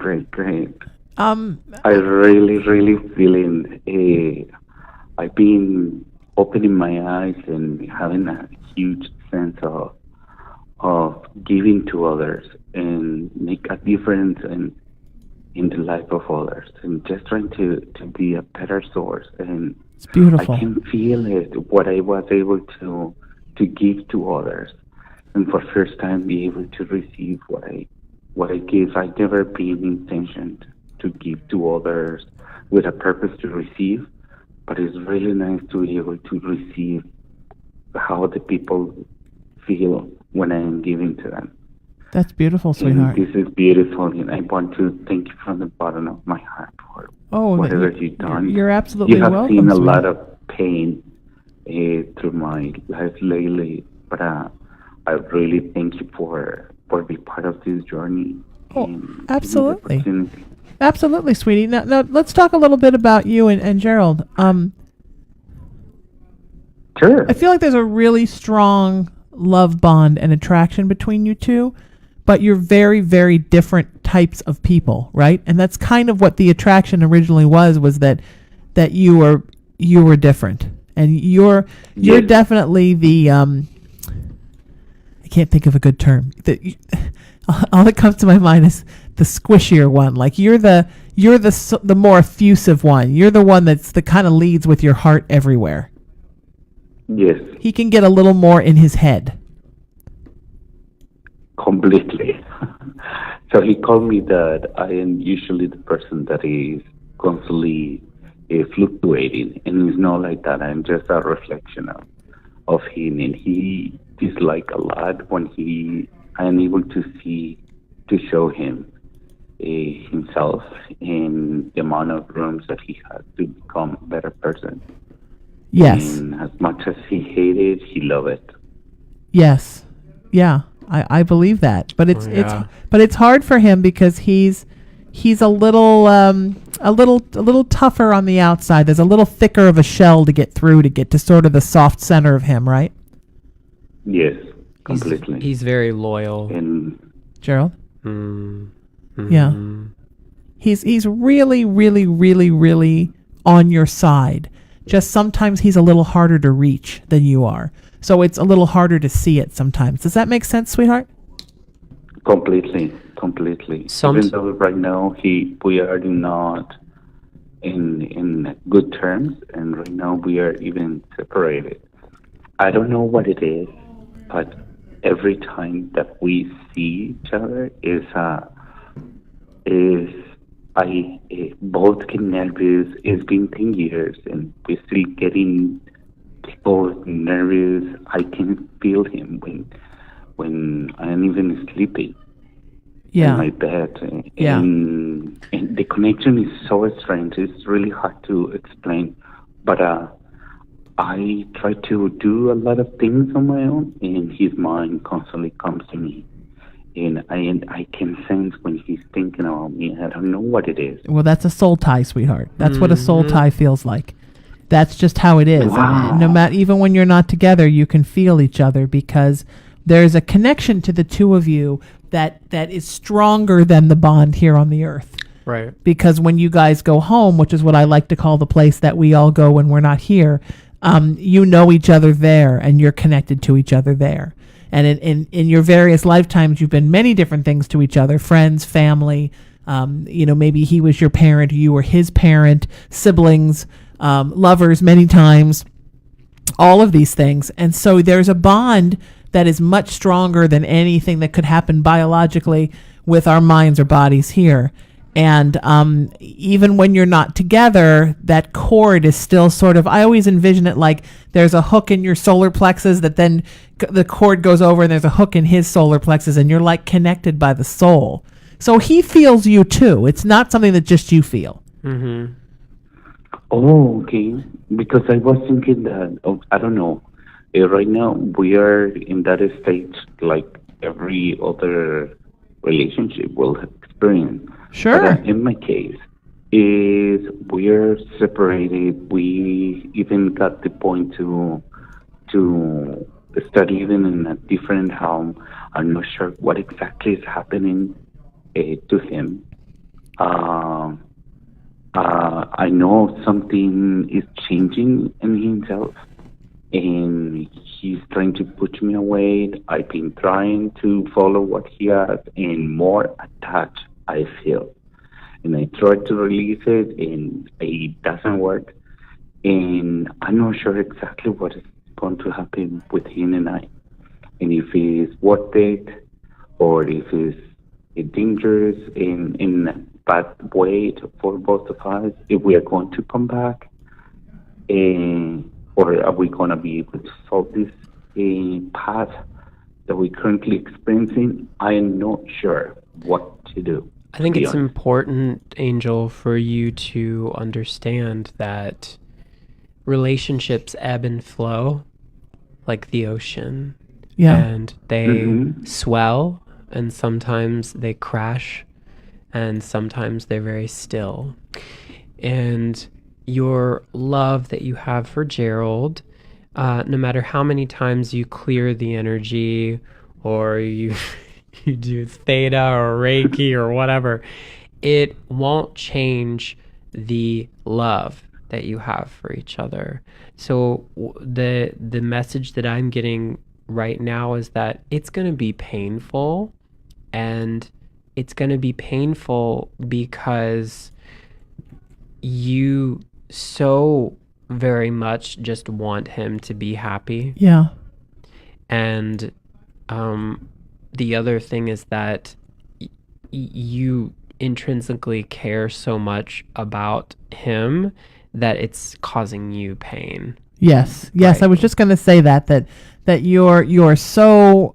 I really feeling. I've been opening my eyes and having a huge sense of giving to others and make a difference in the life of others, and just trying to be a better source. And it's beautiful. I can feel it, what I was able to give to others, and for the first time be able to receive what I give. I've never been intentioned to give to others with a purpose to receive, but it's really nice to be able to receive how the people feel when I am giving to them. That's beautiful, sweetheart. And this is beautiful, and I want to thank you from the bottom of my heart for whatever you've done. You're absolutely welcome. You have seen a lot of pain through my life lately, but I really thank you for being part of this journey. Oh, absolutely. Absolutely, sweetie. Now, let's talk a little bit about you and Gerald. Sure. I feel like there's a really strong love bond and attraction between you two, but you're very, very different types of people, right? And that's kind of what the attraction originally was that you were different, and you're definitely the I can't think of a good term. All that comes to my mind is the squishier one. Like you're the more effusive one. You're the one that's the kind of leads with your heart everywhere. Yes. He can get a little more in his head. Completely. So he called me that I am usually the person that is constantly fluctuating, and it's not like that. I'm just a reflection of him, and he dislikes a lot when I am able to show him himself and the amount of rooms that he has to become a better person. Yes. And as much as he hated, he loved it. Yes. Yeah. I believe that. But it's hard for him because he's a little tougher on the outside. There's a little thicker of a shell to get through to get to sort of the soft center of him, right? Yes, completely. He's very loyal. And Gerald? Mm-hmm. Yeah. He's really, really, really, really on your side. Just sometimes he's a little harder to reach than you are. So it's a little harder to see it sometimes. Does that make sense, sweetheart? Completely. Even though right now we are not in good terms, and right now we are even separated. I don't know what it is, but every time that we see each other I both get nervous. It's been 10 years, and we're still getting people nervous. I can feel him when I'm even sleeping in my bed. And the connection is so strange. It's really hard to explain. But I try to do a lot of things on my own, and his mind constantly comes to me. And I can sense when he's thinking about me. I don't know what it is. Well, that's a soul tie, sweetheart. That's what a soul tie feels like. That's just how it is. Wow. No matter, even when you're not together, you can feel each other because there's a connection to the two of you that is stronger than the bond here on the earth. Right. Because when you guys go home, which is what I like to call the place that we all go when we're not here, you know each other there, and you're connected to each other there. And in your various lifetimes, you've been many different things to each other: friends, family. Maybe he was your parent, you were his parent, siblings, lovers many times, all of these things. And so there's a bond that is much stronger than anything that could happen biologically with our minds or bodies here. And even when you're not together, that cord is still sort of, I always envision it like there's a hook in your solar plexus that then the cord goes over, and there's a hook in his solar plexus, and you're like connected by the soul. So he feels you too. It's not something that just you feel. Mm-hmm. Oh, okay. Because I was thinking that, I don't know. Right now, we are in that stage like every other relationship will experience. Sure. But in my case, is we're separated. We even got the point to start living in a different home. I'm not sure what exactly is happening to him. I know something is changing in himself, and he's trying to push me away. I've been trying to follow what he has, and more attached I feel. And I try to release it, and it doesn't work. And I'm not sure exactly what is going to happen with him and I. And if it's worth it, or if it's dangerous in a bad way for both of us, if we are going to come back, or are we going to be able to solve this path that we're currently experiencing? I am not sure what to do. I think it's important, Angel, for you to understand that relationships ebb and flow like the ocean. Yeah. And they swell, and sometimes they crash, and sometimes they're very still. And your love that you have for Gerald, no matter how many times you clear the energy, or you do theta or Reiki or whatever, it won't change the love that you have for each other. So the message that I'm getting right now is that it's going to be painful, and it's going to be painful because you so very much just want him to be happy. Yeah. And the other thing is that you intrinsically care so much about him that it's causing you pain. Yes. Yes. Right. I was just going to say that you're so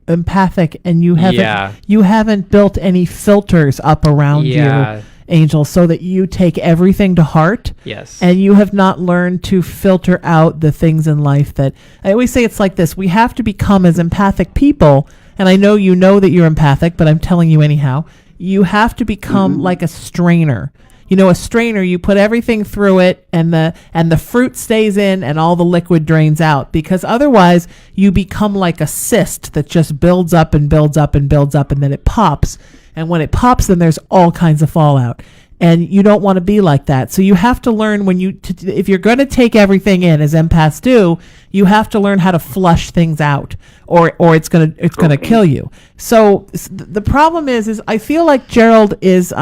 empathic, and you haven't built any filters up around you, Angel, so that you take everything to heart. Yes. And you have not learned to filter out the things in life that I always say. It's like this: we have to become as empathic people. And I know you know that you're empathic, but I'm telling you anyhow. You have to become like a strainer. You know, a strainer, you put everything through it, and the fruit stays in and all the liquid drains out, because otherwise you become like a cyst that just builds up and builds up and builds up, and then it pops. And when it pops, then there's all kinds of fallout. And you don't want to be like that. So you have to learn if you're going to take everything in, as empaths do, you have to learn how to flush things out, or it's going to kill you. So the problem is I feel like Gerald is,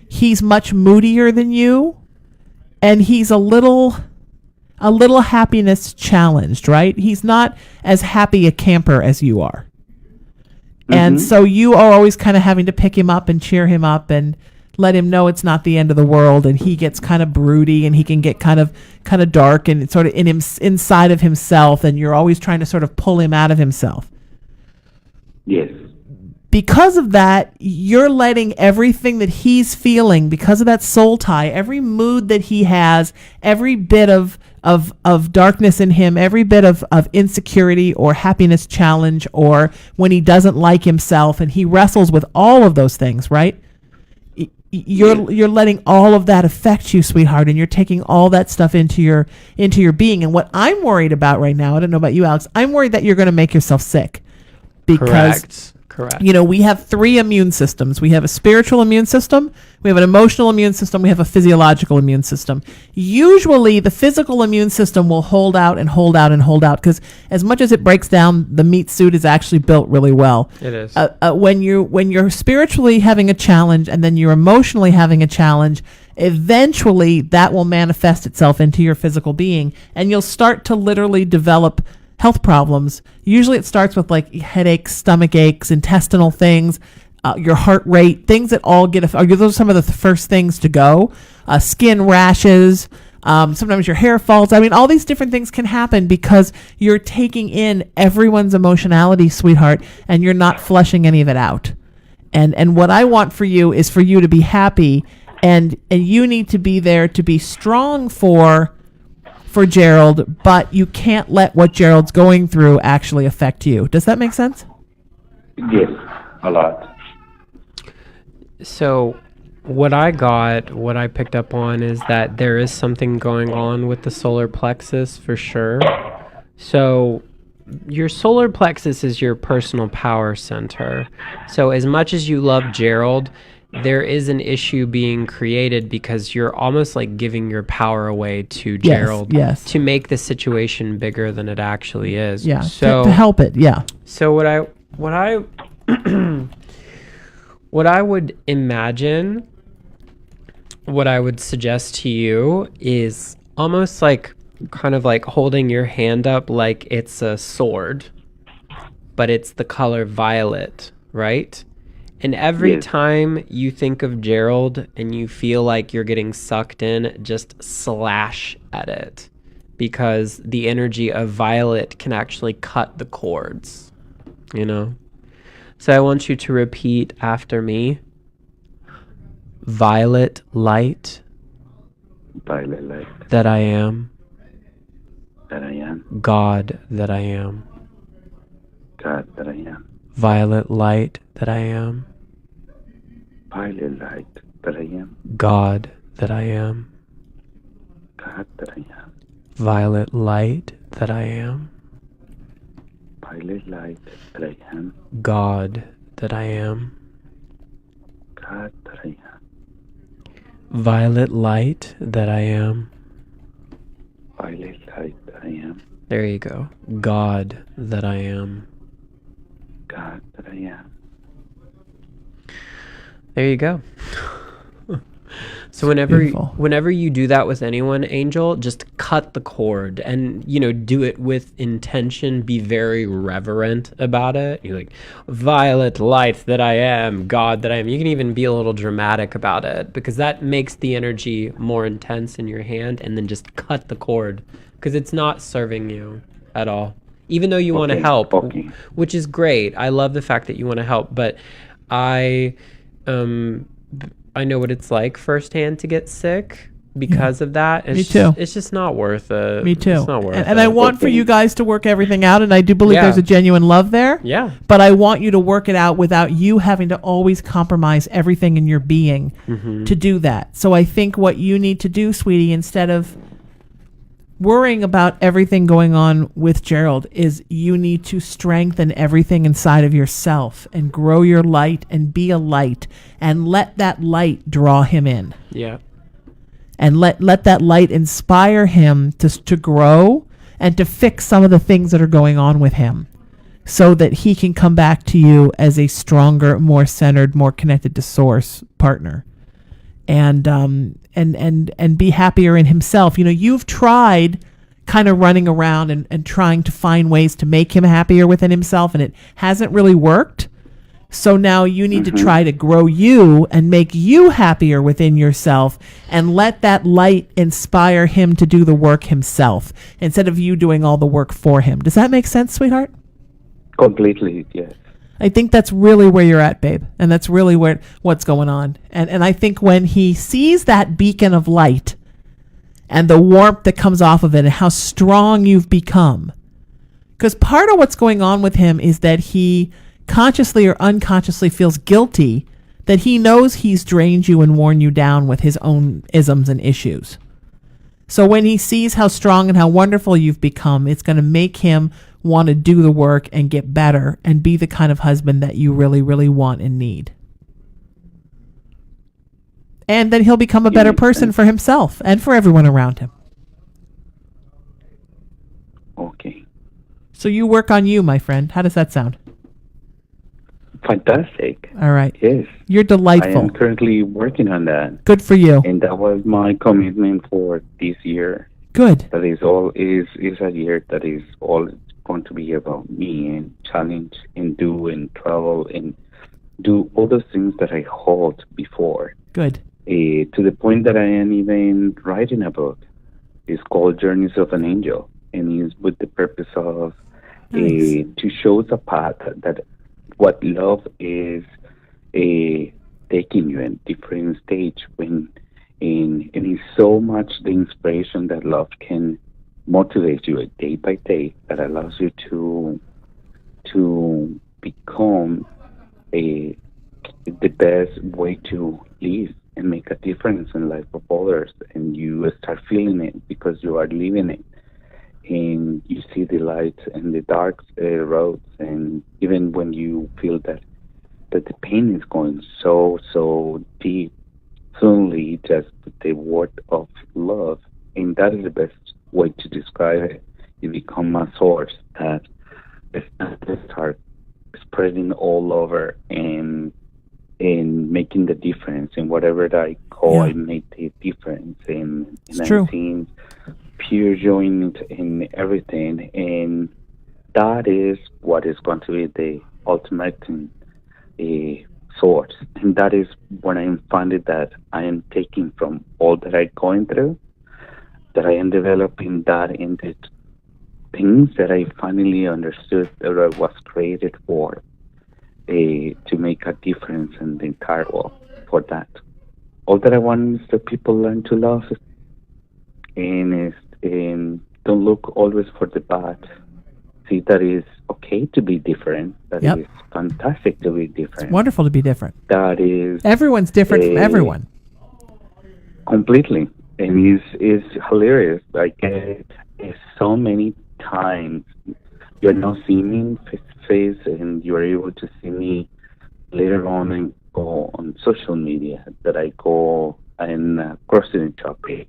he's much moodier than you, and he's a little happiness challenged, right? He's not as happy a camper as you are. And so you are always kind of having to pick him up and cheer him up and let him know it's not the end of the world. And he gets kind of broody, and he can get kind of dark and sort of inside of himself. And you're always trying to sort of pull him out of himself. Yes. Because of that, you're letting everything that he's feeling, because of that soul tie, every mood that he has, every bit of darkness in him, every bit of insecurity or happiness challenge, or when he doesn't like himself, and he wrestles with all of those things, right? You're letting all of that affect you, sweetheart, and you're taking all that stuff into your being. And what I'm worried about right now, I don't know about you, Alex, I'm worried that you're going to make yourself sick. Because Correct. You know, we have 3 immune systems. We have a spiritual immune system, we have an emotional immune system, we have a physiological immune system. Usually the physical immune system will hold out and hold out and hold out, because as much as it breaks down, the meat suit is actually built really well. It is. When you're spiritually having a challenge, and then you're emotionally having a challenge, eventually that will manifest itself into your physical being, and you'll start to literally develop health problems. Usually it starts with like headaches, stomach aches, intestinal things, your heart rate, things that all get, those are some of the first things to go. Skin rashes, sometimes your hair falls. I mean, all these different things can happen because you're taking in everyone's emotionality, sweetheart, and you're not flushing any of it out. And what I want for you is for you to be happy and you need to be there to be strong for Gerald, but you can't let what Gerald's going through actually affect you. Does that make sense? Yes, a lot. So what I picked up on is that there is something going on with the solar plexus for sure. So your solar plexus is your personal power center. So as much as you love Gerald, there is an issue being created because you're almost like giving your power away to Gerald to make the situation bigger than it actually is. Yeah, so to help it, yeah. So what I what I would imagine, what I would suggest to you is almost like kind of like holding your hand up like it's a sword, but it's the color violet, right? And every time you think of Gerald and you feel like you're getting sucked in, just slash at it, because the energy of violet can actually cut the cords, you know? So I want you to repeat after me. Violet light. Violet light. That I am. That I am. God that I am. God that I am. Violet light that I am. Violet light that I am. God that I am. God that I am. Violet light that I am. Violet light that I am. God that I am. God that I am. Violet light that I am. Violet light that I am. There you go. God that I am. God that I am. There you go. So whenever you do that with anyone, Angel, just cut the cord and, do it with intention. Be very reverent about it. You're like, violet light that I am, God that I am. You can even be a little dramatic about it because that makes the energy more intense in your hand, and then just cut the cord because it's not serving you at all. Even though you want to help, which is great. I love the fact that you want to help, but I know what it's like firsthand to get sick because of that. Me too. It's just not worth it. Me too. It's not worth it. And I want for you guys to work everything out, and I do believe there's a genuine love there. Yeah. But I want you to work it out without you having to always compromise everything in your being to do that. So I think what you need to do, sweetie, instead of worrying about everything going on with Gerald, is you need to strengthen everything inside of yourself and grow your light and be a light and let that light draw him in. Yeah. And let that light inspire him to grow and to fix some of the things that are going on with him so that he can come back to you as a stronger, more centered, more connected to source partner. And be happier in himself. You've tried kind of running around and trying to find ways to make him happier within himself, and it hasn't really worked. So now you need to try to grow you and make you happier within yourself and let that light inspire him to do the work himself instead of you doing all the work for him. Does that make sense, sweetheart? Completely, yes. I think that's really where you're at, babe. And that's really what's going on. And I think when he sees that beacon of light and the warmth that comes off of it and how strong you've become, because part of what's going on with him is that he consciously or unconsciously feels guilty that he knows he's drained you and worn you down with his own isms and issues. So when he sees how strong and how wonderful you've become, it's going to make him want to do the work and get better and be the kind of husband that you really, really want and need. And then he'll become a better person for himself and for everyone around him. Okay. So you work on you, my friend. How does that sound? Fantastic. All right. Yes. You're delightful. I am currently working on that. Good for you. And that was my commitment for this year. Good. That is all is a year that is all going to be about me and challenge and do and travel and do all those things that I hold before. Good. To the point that I am even writing a book. It's called Journeys of an Angel, and it's with the purpose of to show the path that what love is taking you in different stage and it's so much the inspiration that love can motivate you day by day that allows you to become the best way to live and make a difference in the life of others, and you start feeling it because you are living it, and you see the light and the dark roads, and even when you feel that the pain is going so deep, suddenly just the word of love, and that is the best way to describe it. You become a source that start spreading all over and making the difference in whatever that I call I make the difference, and I'm seeing pure joy in everything, and that is what is going to be the ultimate source, and that is when I finding that I am taking from all that I'm going through, that I am developing that into things that I finally understood that I was created for, to make a difference in the entire world. For that, all that I want is that people learn to love it, and don't look always for the bad. See that it's okay to be different. That is fantastic to be different. It's wonderful to be different. That is everyone's different from everyone. Completely, and it's hilarious. Like so many times you're not seeing me face to face, and you're able to see me later on and go on social media. That I go and grocery shopping.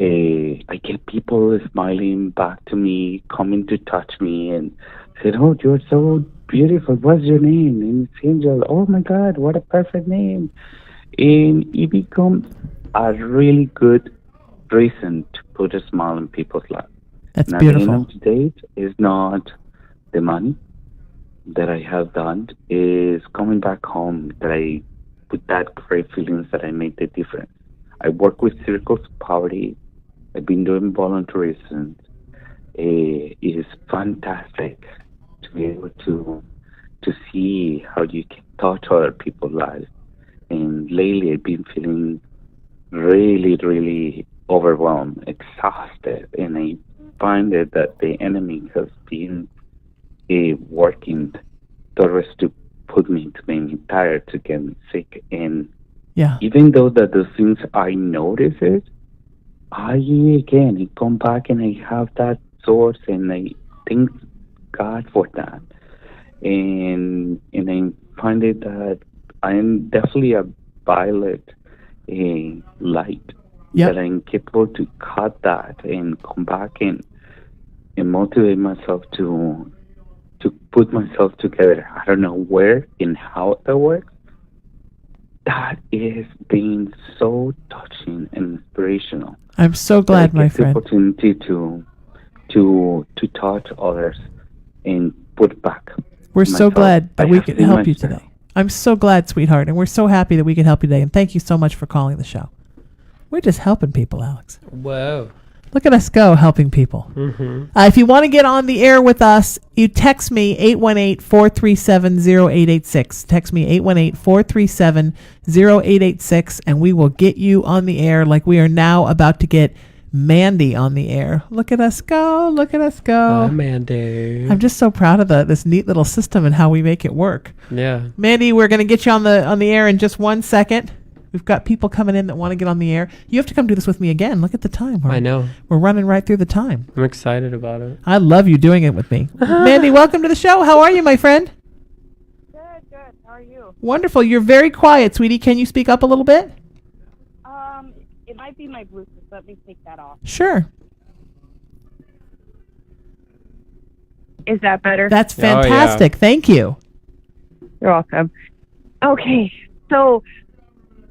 I get people smiling back to me, coming to touch me, and said, "Oh, you're so beautiful. What's your name?" And it's Angel. "Oh my God, what a perfect name!" And it becomes a really good reason to put a smile on people's lives. That's now, beautiful. The end of the day is not the money that I have done. Is coming back home that I with that great feelings that I made the difference. I work with Circles of Poverty. I've been doing volunteerism. It is fantastic to be able to see how you can touch other people's lives. And lately, I've been feeling really, really overwhelmed, exhausted, and I find that the enemy has been working towards to put me to make me tired, to get me sick, and even though that those things I notice it, I come back and I have that source, and I thank God for that, and I find it that I am definitely a violet light, that I'm capable to cut that and come back and motivate myself to put myself together. I don't know where and how that works. That is being so touching and inspirational. I'm so glad, my friend. The opportunity to touch others and put back. We're so glad that we could help you today. I'm so glad, sweetheart, and we're so happy that we could help you today. And thank you so much for calling the show. We're just helping people, Alex. Whoa. Look at us go, helping people. Mm-hmm. If you want to get on the air with us, you text me 818-437-0886. Text me 818-437-0886, and we will get you on the air like we are now about to get Mandy on the air. Look at us go. Look at us go. Hi, Mandy. I'm just so proud of this neat little system and how we make it work. Yeah. Mandy, we're going to get you on the air in just 1 second. We've got people coming in that want to get on the air. You have to come do this with me again. Look at the time. I know. We're running right through the time. I'm excited about it. I love you doing it with me. Mandy, welcome to the show. How are you, my friend? Good. How are you? Wonderful. You're very quiet, sweetie. Can you speak up a little bit? It might be my Bluetooth. Let me take that off. Sure. Is that better? That's fantastic. Thank you. You're welcome. Okay. So,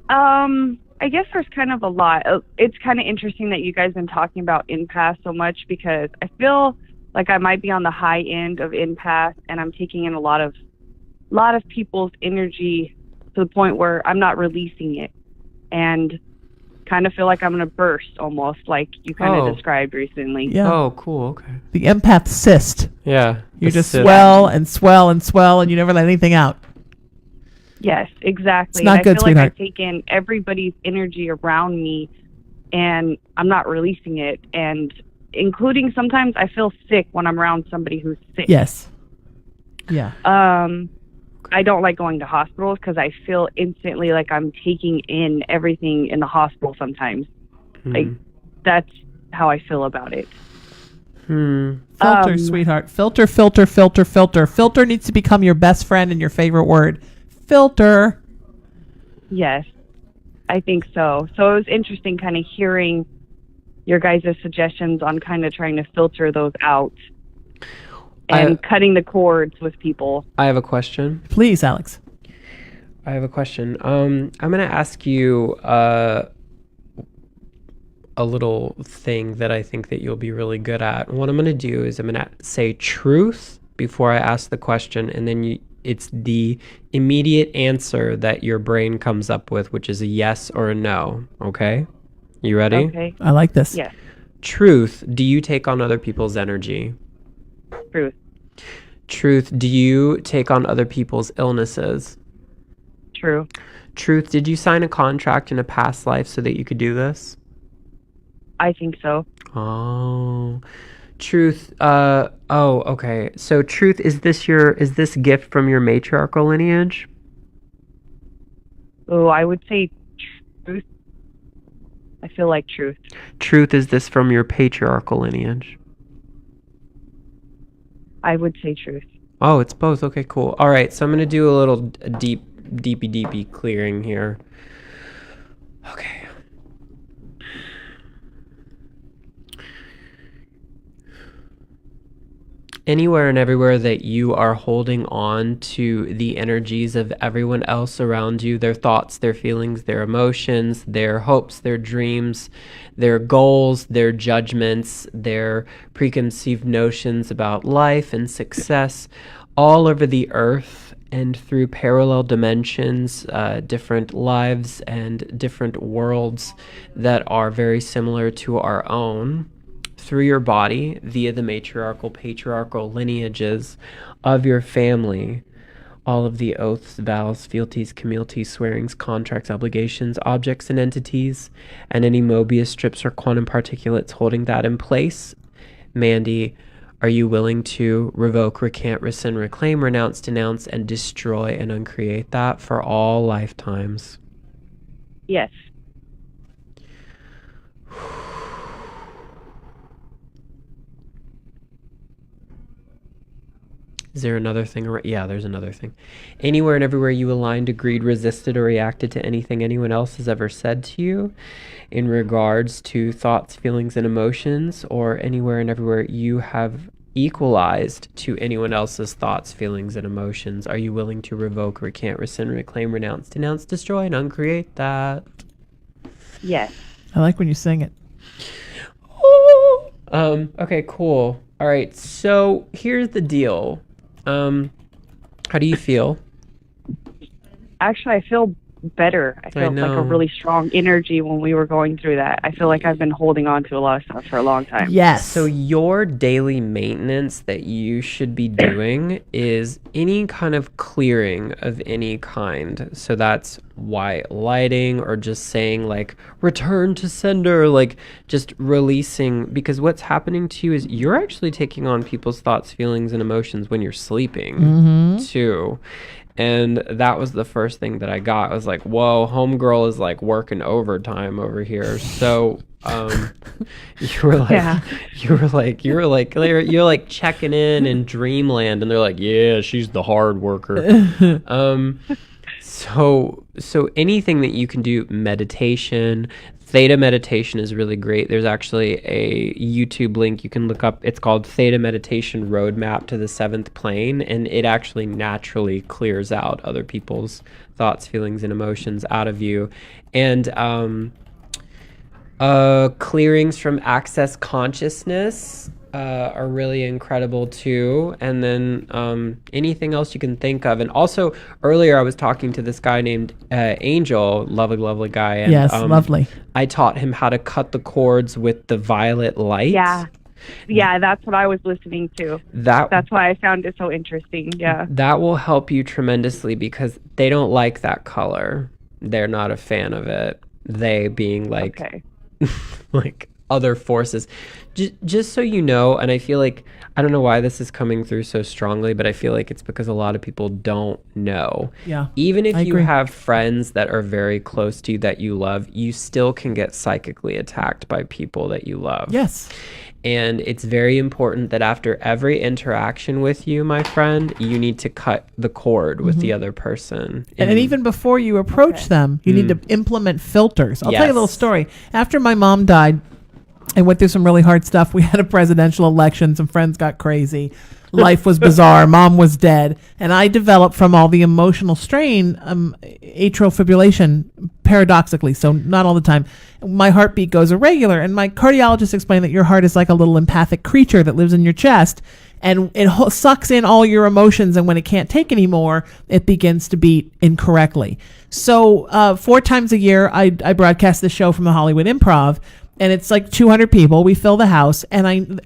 I guess there's kind of a lot. It's kind of interesting that you guys have been talking about empath so much, because I feel like I might be on the high end of empath, and I'm taking in a lot of people's energy to the point where I'm not releasing it, and kind of feel like I'm going to burst, almost like you kind of described recently. Yeah. Oh, cool. Okay. The empath cyst. Yeah. You just swell and swell and swell, and you never let anything out. Yes, exactly. It's not good, I feel sweetheart. like I take in everybody's energy around me, and I'm not releasing it. And including sometimes I feel sick when I'm around somebody who's sick. Yes. Yeah. I don't like going to hospitals because I feel instantly like I'm taking in everything in the hospital sometimes. Like, that's how I feel about it. Filter, sweetheart. Filter, filter, filter, filter. Filter needs to become your best friend and your favorite word. Filter. Yes, I think so. So it was interesting kind of hearing your guys' suggestions on kind of trying to filter those out and cutting the cords with people. I have a question. Please, Alex. I have a question. I'm going to ask you a little thing that I think that you'll be really good at. What I'm going to do is I'm going to say truth before I ask the question, and then it's the immediate answer that your brain comes up with, which is a yes or a no. Okay? You ready? Okay. I like this. Yes. Truth, do you take on other people's energy? Truth. Truth, do you take on other people's illnesses? True. Truth, did you sign a contract in a past life so that you could do this? I think so. Oh. Truth, okay. So truth, is this gift from your matriarchal lineage? Oh, I would say truth. I feel like truth. Truth, is this from your patriarchal lineage? I would say truth. Oh, it's both. Okay, cool. All right, so I'm going to do a little deepy clearing here. Okay. Anywhere and everywhere that you are holding on to the energies of everyone else around you, their thoughts, their feelings, their emotions, their hopes, their dreams, their goals, their judgments, their preconceived notions about life and success, all over the earth and through parallel dimensions, different lives and different worlds that are very similar to our own, through your body via the matriarchal, patriarchal lineages of your family, all of the oaths, vows, fealties, communities, swearings, contracts, obligations, objects and entities, and any Mobius strips or quantum particulates holding that in place. Mandy, are you willing to revoke, recant, rescind, reclaim, renounce, denounce, and destroy and uncreate that for all lifetimes? Yes. Is there another thing? Yeah, there's another thing. Anywhere and everywhere you aligned, agreed, resisted, or reacted to anything anyone else has ever said to you in regards to thoughts, feelings, and emotions, or anywhere and everywhere you have equalized to anyone else's thoughts, feelings, and emotions, are you willing to revoke, recant, rescind, reclaim, renounce, denounce, destroy, and uncreate that? Yes. I like when you sing it. Okay, cool. All right, so here's the deal. How do you feel? Actually, I feel better. I felt like a really strong energy when we were going through that. I feel like I've been holding on to a lot of stuff for a long time. Yes. So your daily maintenance that you should be doing is any kind of clearing of any kind. So that's white lighting, or just saying like return to sender, like just releasing, because what's happening to you is you're actually taking on people's thoughts, feelings, and emotions when you're sleeping too. And that was the first thing that I got. I was like, whoa, homegirl is like working overtime over here. So you're like checking in dreamland, and they're like, yeah, she's the hard worker. So anything that you can do, meditation, Theta meditation is really great. There's actually a YouTube link you can look up. It's called Theta Meditation Roadmap to the Seventh Plane, and it actually naturally clears out other people's thoughts, feelings, and emotions out of you. And clearings from access consciousness are really incredible too. And then anything else you can think of. And also earlier I was talking to this guy named Angel, lovely guy. And, yes, lovely. I taught him how to cut the cords with the violet light. Yeah. Yeah, that's what I was listening to. That's why I found it so interesting. Yeah. That will help you tremendously because they don't like that color. They're not a fan of it. They being like, like other forces. Just so you know, and I feel like, I don't know why this is coming through so strongly, but I feel like it's because a lot of people don't know. Yeah. Even if I you agree. have friends that are very close to you that you love, you still can get psychically attacked by people that you love. Yes. And it's very important that after every interaction with you, my friend, you need to cut the cord with the other person. And even before you approach them, you need to implement filters. I'll tell you a little story. After my mom died, I went through some really hard stuff. We had a presidential election. Some friends got crazy. Life was bizarre. Mom was dead. And I developed from all the emotional strain, atrial fibrillation, paradoxically. So not all the time. My heartbeat goes irregular. And my cardiologist explained that your heart is like a little empathic creature that lives in your chest. And it sucks in all your emotions. And when it can't take anymore, it begins to beat incorrectly. So 4 times a year, I broadcast the show from the Hollywood Improv. And it's like 200 people. We fill the house. And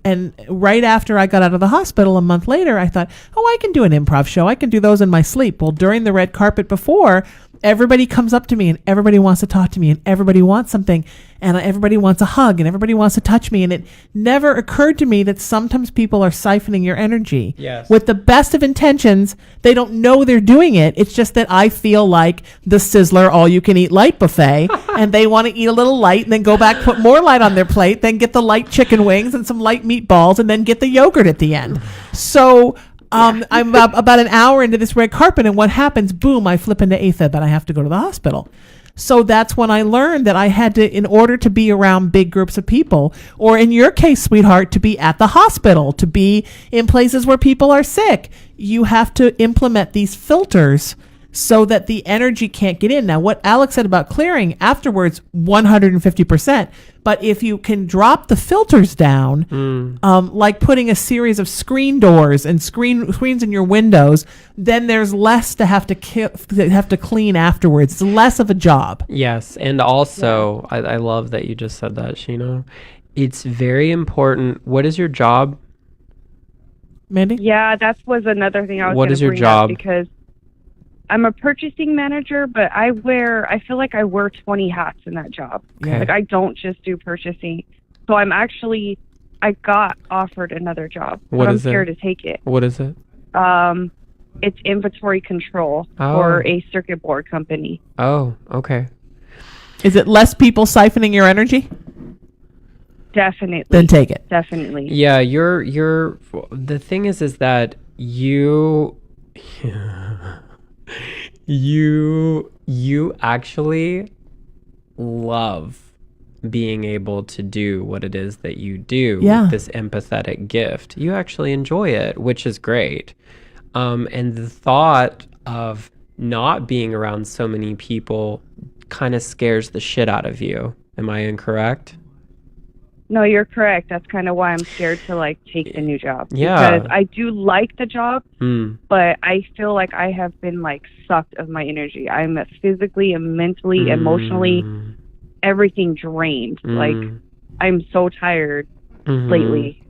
right after I got out of the hospital a month later, I thought, I can do an improv show. I can do those in my sleep. Well, during the red carpet before, everybody comes up to me and everybody wants to talk to me and everybody wants something and everybody wants a hug and everybody wants to touch me. And it never occurred to me that sometimes people are siphoning your energy. Yes. With the best of intentions. They don't know they're doing it. It's just that I feel like the Sizzler all-you-can-eat light buffet and they want to eat a little light and then go back, put more light on their plate, then get the light chicken wings and some light meatballs and then get the yogurt at the end. So I'm about an hour into this red carpet, and what happens? Boom, I flip into AFib, and I have to go to the hospital. So that's when I learned that I had to, in order to be around big groups of people, or in your case, sweetheart, to be at the hospital, to be in places where people are sick, you have to implement these filters so that the energy can't get in. Now, what Alex said about clearing afterwards, 150%. But if you can drop the filters down, like putting a series of screen doors and screens in your windows, then there's less to have to clean afterwards. It's less of a job. Yes, and also, I love that you just said that, Sheena. It's very important. What is your job, Mandy? Yeah, that was another thing I was What going is to your bring job? up because I'm a purchasing manager, but I feel like I wear 20 hats in that job. Okay. Like I don't just do purchasing. So I got offered another job, but I'm scared to take it. What is it? It's inventory control for a circuit board company. Oh, okay. Is it less people siphoning your energy? Definitely. Then take it. Definitely. Yeah, the thing is that you actually love being able to do what it is that you do with this empathetic gift. You actually enjoy it, which is great. And the thought of not being around so many people kind of scares the shit out of you. Am I incorrect? No, you're correct. That's kind of why I'm scared to take the new job. Yeah. Because I do like the job, but I feel like I have been sucked of my energy. I'm physically and mentally, emotionally, everything drained. I'm so tired lately.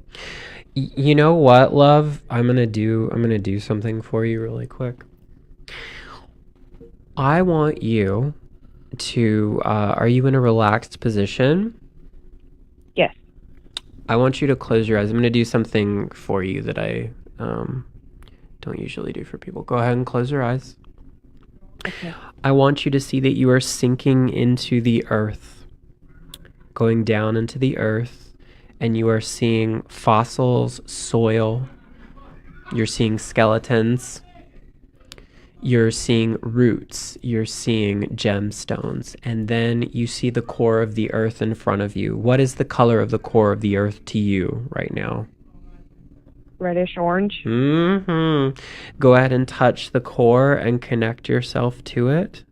You know what, love? I'm gonna do something for you really quick. I want you to. Are you in a relaxed position? Yes. I want you to close your eyes. I'm going to do something for you that I don't usually do for people. Go ahead and close your eyes. Okay. I want you to see that you are sinking into the earth, going down into the earth, and you are seeing fossils, soil. You're seeing skeletons. You're seeing roots, you're seeing gemstones, and then you see the core of the earth in front of you. What is the color of the core of the earth to you right now? Reddish orange. Go ahead and touch the core and connect yourself to it.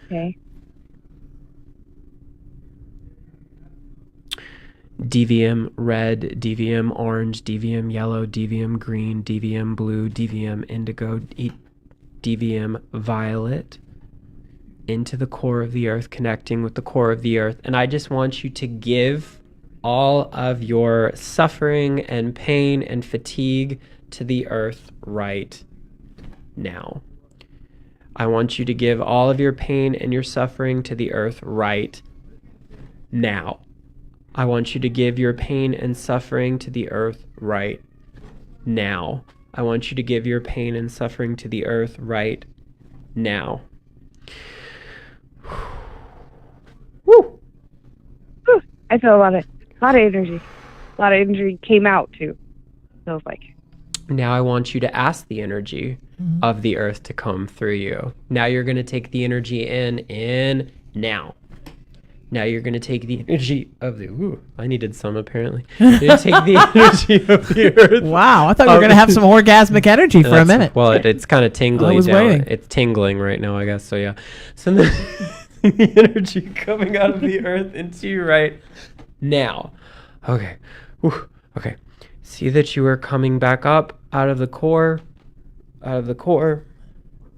Okay. DVM red, DVM orange, DVM yellow, DVM green, DVM blue, DVM indigo, DVM violet, into the core of the earth, connecting with the core of the earth. And I just want you to give all of your suffering and pain and fatigue to the earth right now. I want you to give all of your pain and your suffering to the earth right now. I want you to give your pain and suffering to the earth right now. I want you to give your pain and suffering to the earth right now. Woo! Whew. I feel a lot of energy. A lot of energy came out too. Feels like. Now I want you to ask the energy of the earth to come through you. Now you're going to take the energy in now. Now you're going to take the energy of the... Ooh, I needed some apparently. You're going to take the energy of the earth. Wow, I thought we were going to have some orgasmic energy for a minute. Well, it's kind of tingling. I was waiting. It's tingling right now, I guess. So yeah. So the energy coming out of the earth into you right now. Okay. Whew. Okay. See that you are coming back up out of the core,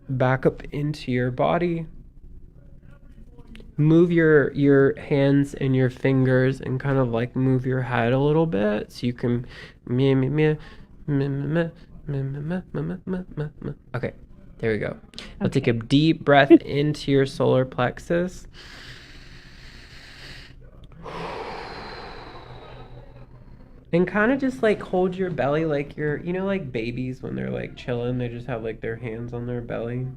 back up into your body. Move your hands and your fingers and kind of like move your head a little bit so you can okay, there we go. Now take a deep breath into your solar plexus. And kind of just like hold your belly like you're, like babies when they're like chilling, they just have like their hands on their belly.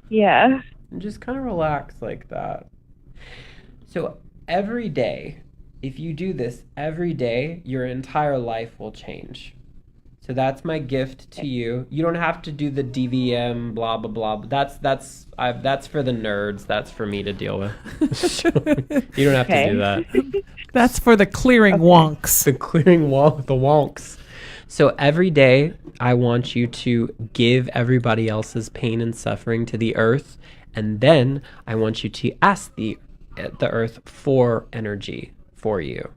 Yeah. And just kind of relax like that. So every day, if you do this every day, your entire life will change. So that's my gift to you. You don't have to do the DVM, blah, blah, blah. That's for the nerds. That's for me to deal with. You don't have to do that. That's for the clearing wonks. The clearing the wonks. So every day, I want you to give everybody else's pain and suffering to the earth. And then I want you to ask the earth for energy for you.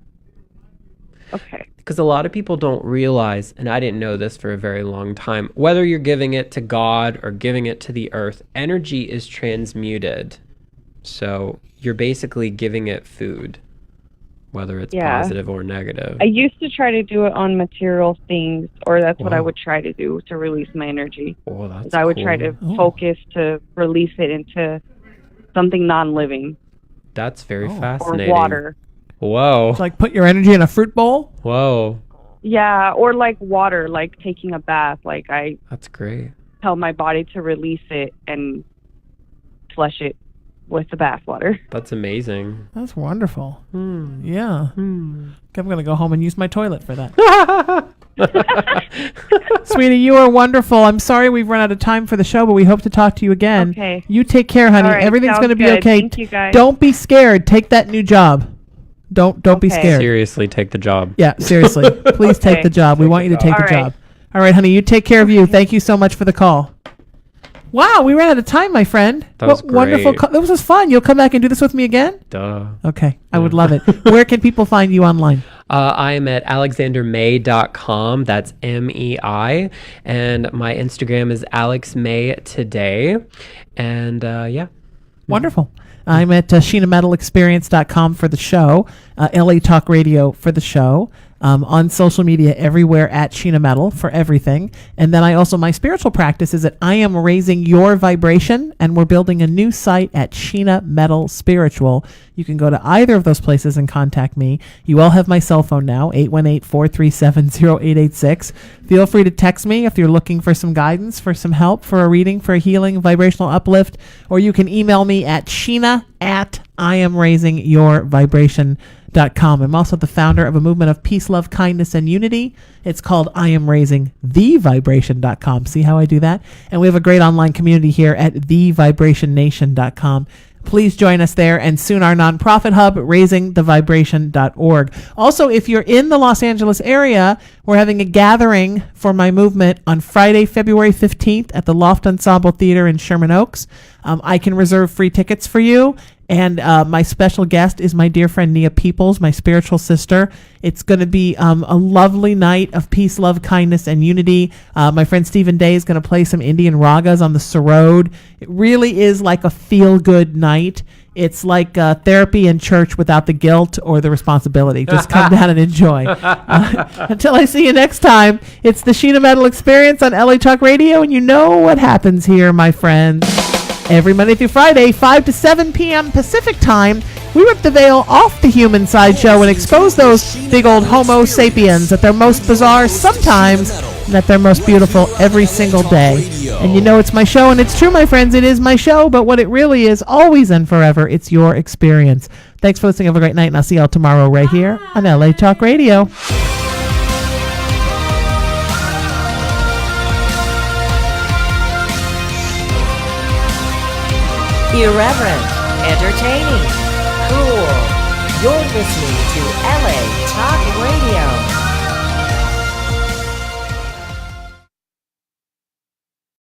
Okay. Because a lot of people don't realize, and I didn't know this for a very long time, whether you're giving it to God or giving it to the earth, energy is transmuted. So you're basically giving it food, whether it's positive or negative. I used to try to do it on material things, or that's what I would try to do to release my energy. Oh, that's I would try to focus to release it into something non-living. That's very fascinating. Or water. Whoa. It's like put your energy in a fruit bowl? Whoa. Yeah, or like water, like taking a bath. Like That's great. Tell my body to release it and flush it with the bath water. That's amazing. That's wonderful. Yeah. I'm going to go home and use my toilet for that. Sweetie, you are wonderful. I'm sorry we've run out of time for the show, but we hope to talk to you again. Okay. You take care, honey. All right, everything's going to be good. okay. Thank you, guys. Don't be scared. Take that new job. Don't be scared. Seriously, take the job. Yeah, seriously. Please take the job. We want you to take the job. All right, honey, you take care of you. Thank you so much for the call. Wow, we ran out of time, my friend. That was great. Wonderful. This was fun. You'll come back and do this with me again? Duh. Okay, I would love it. Where can people find you online? I am at alexandermay.com. That's MEI. And my Instagram is alexmaytoday. And yeah. Wonderful. I'm at SheenaMetalExperience.com for the show, LA Talk Radio for the show, on social media everywhere at Sheena Metal for everything. And then my spiritual practice is that I am raising your vibration, and we're building a new site at Sheena Metal Spiritual. You can go to either of those places and contact me. You all have my cell phone now, 818-437-0886. Feel free to text me if you're looking for some guidance, for some help, for a reading, for a healing, vibrational uplift, or you can email me at Sheena@IamRaisingYourVibration.com. I'm also the founder of a movement of peace, love, kindness, and unity. It's called IamRaisingTheVibration.com. See how I do that? And we have a great online community here at TheVibrationNation.com. Please join us there, and soon our nonprofit hub, raisingthevibration.org. Also, if you're in the Los Angeles area, we're having a gathering for my movement on Friday, February 15th at the Loft Ensemble Theater in Sherman Oaks. I can reserve free tickets for you. And my special guest is my dear friend Nia Peoples, my spiritual sister. It's going to be a lovely night of peace, love, kindness, and unity. My friend Stephen Day is going to play some Indian ragas on the sarod. It really is like a feel-good night. It's like therapy in church without the guilt or the responsibility. Just come down and enjoy. Until I see you next time, it's the Sheena Metal Experience on LA Talk Radio, and you know what happens here, my friends. Every Monday through Friday, 5 to 7 p.m. Pacific Time, we rip the veil off the human sideshow and expose those big old Homo sapiens at their most bizarre sometimes, and at their most beautiful every single day. And you know it's my show, and it's true, my friends, it is my show, but what it really is, always and forever, it's your experience. Thanks for listening. Have a great night, and I'll see y'all tomorrow right here on LA Talk Radio. Irreverent, entertaining, cool. You're listening to LA Talk Radio.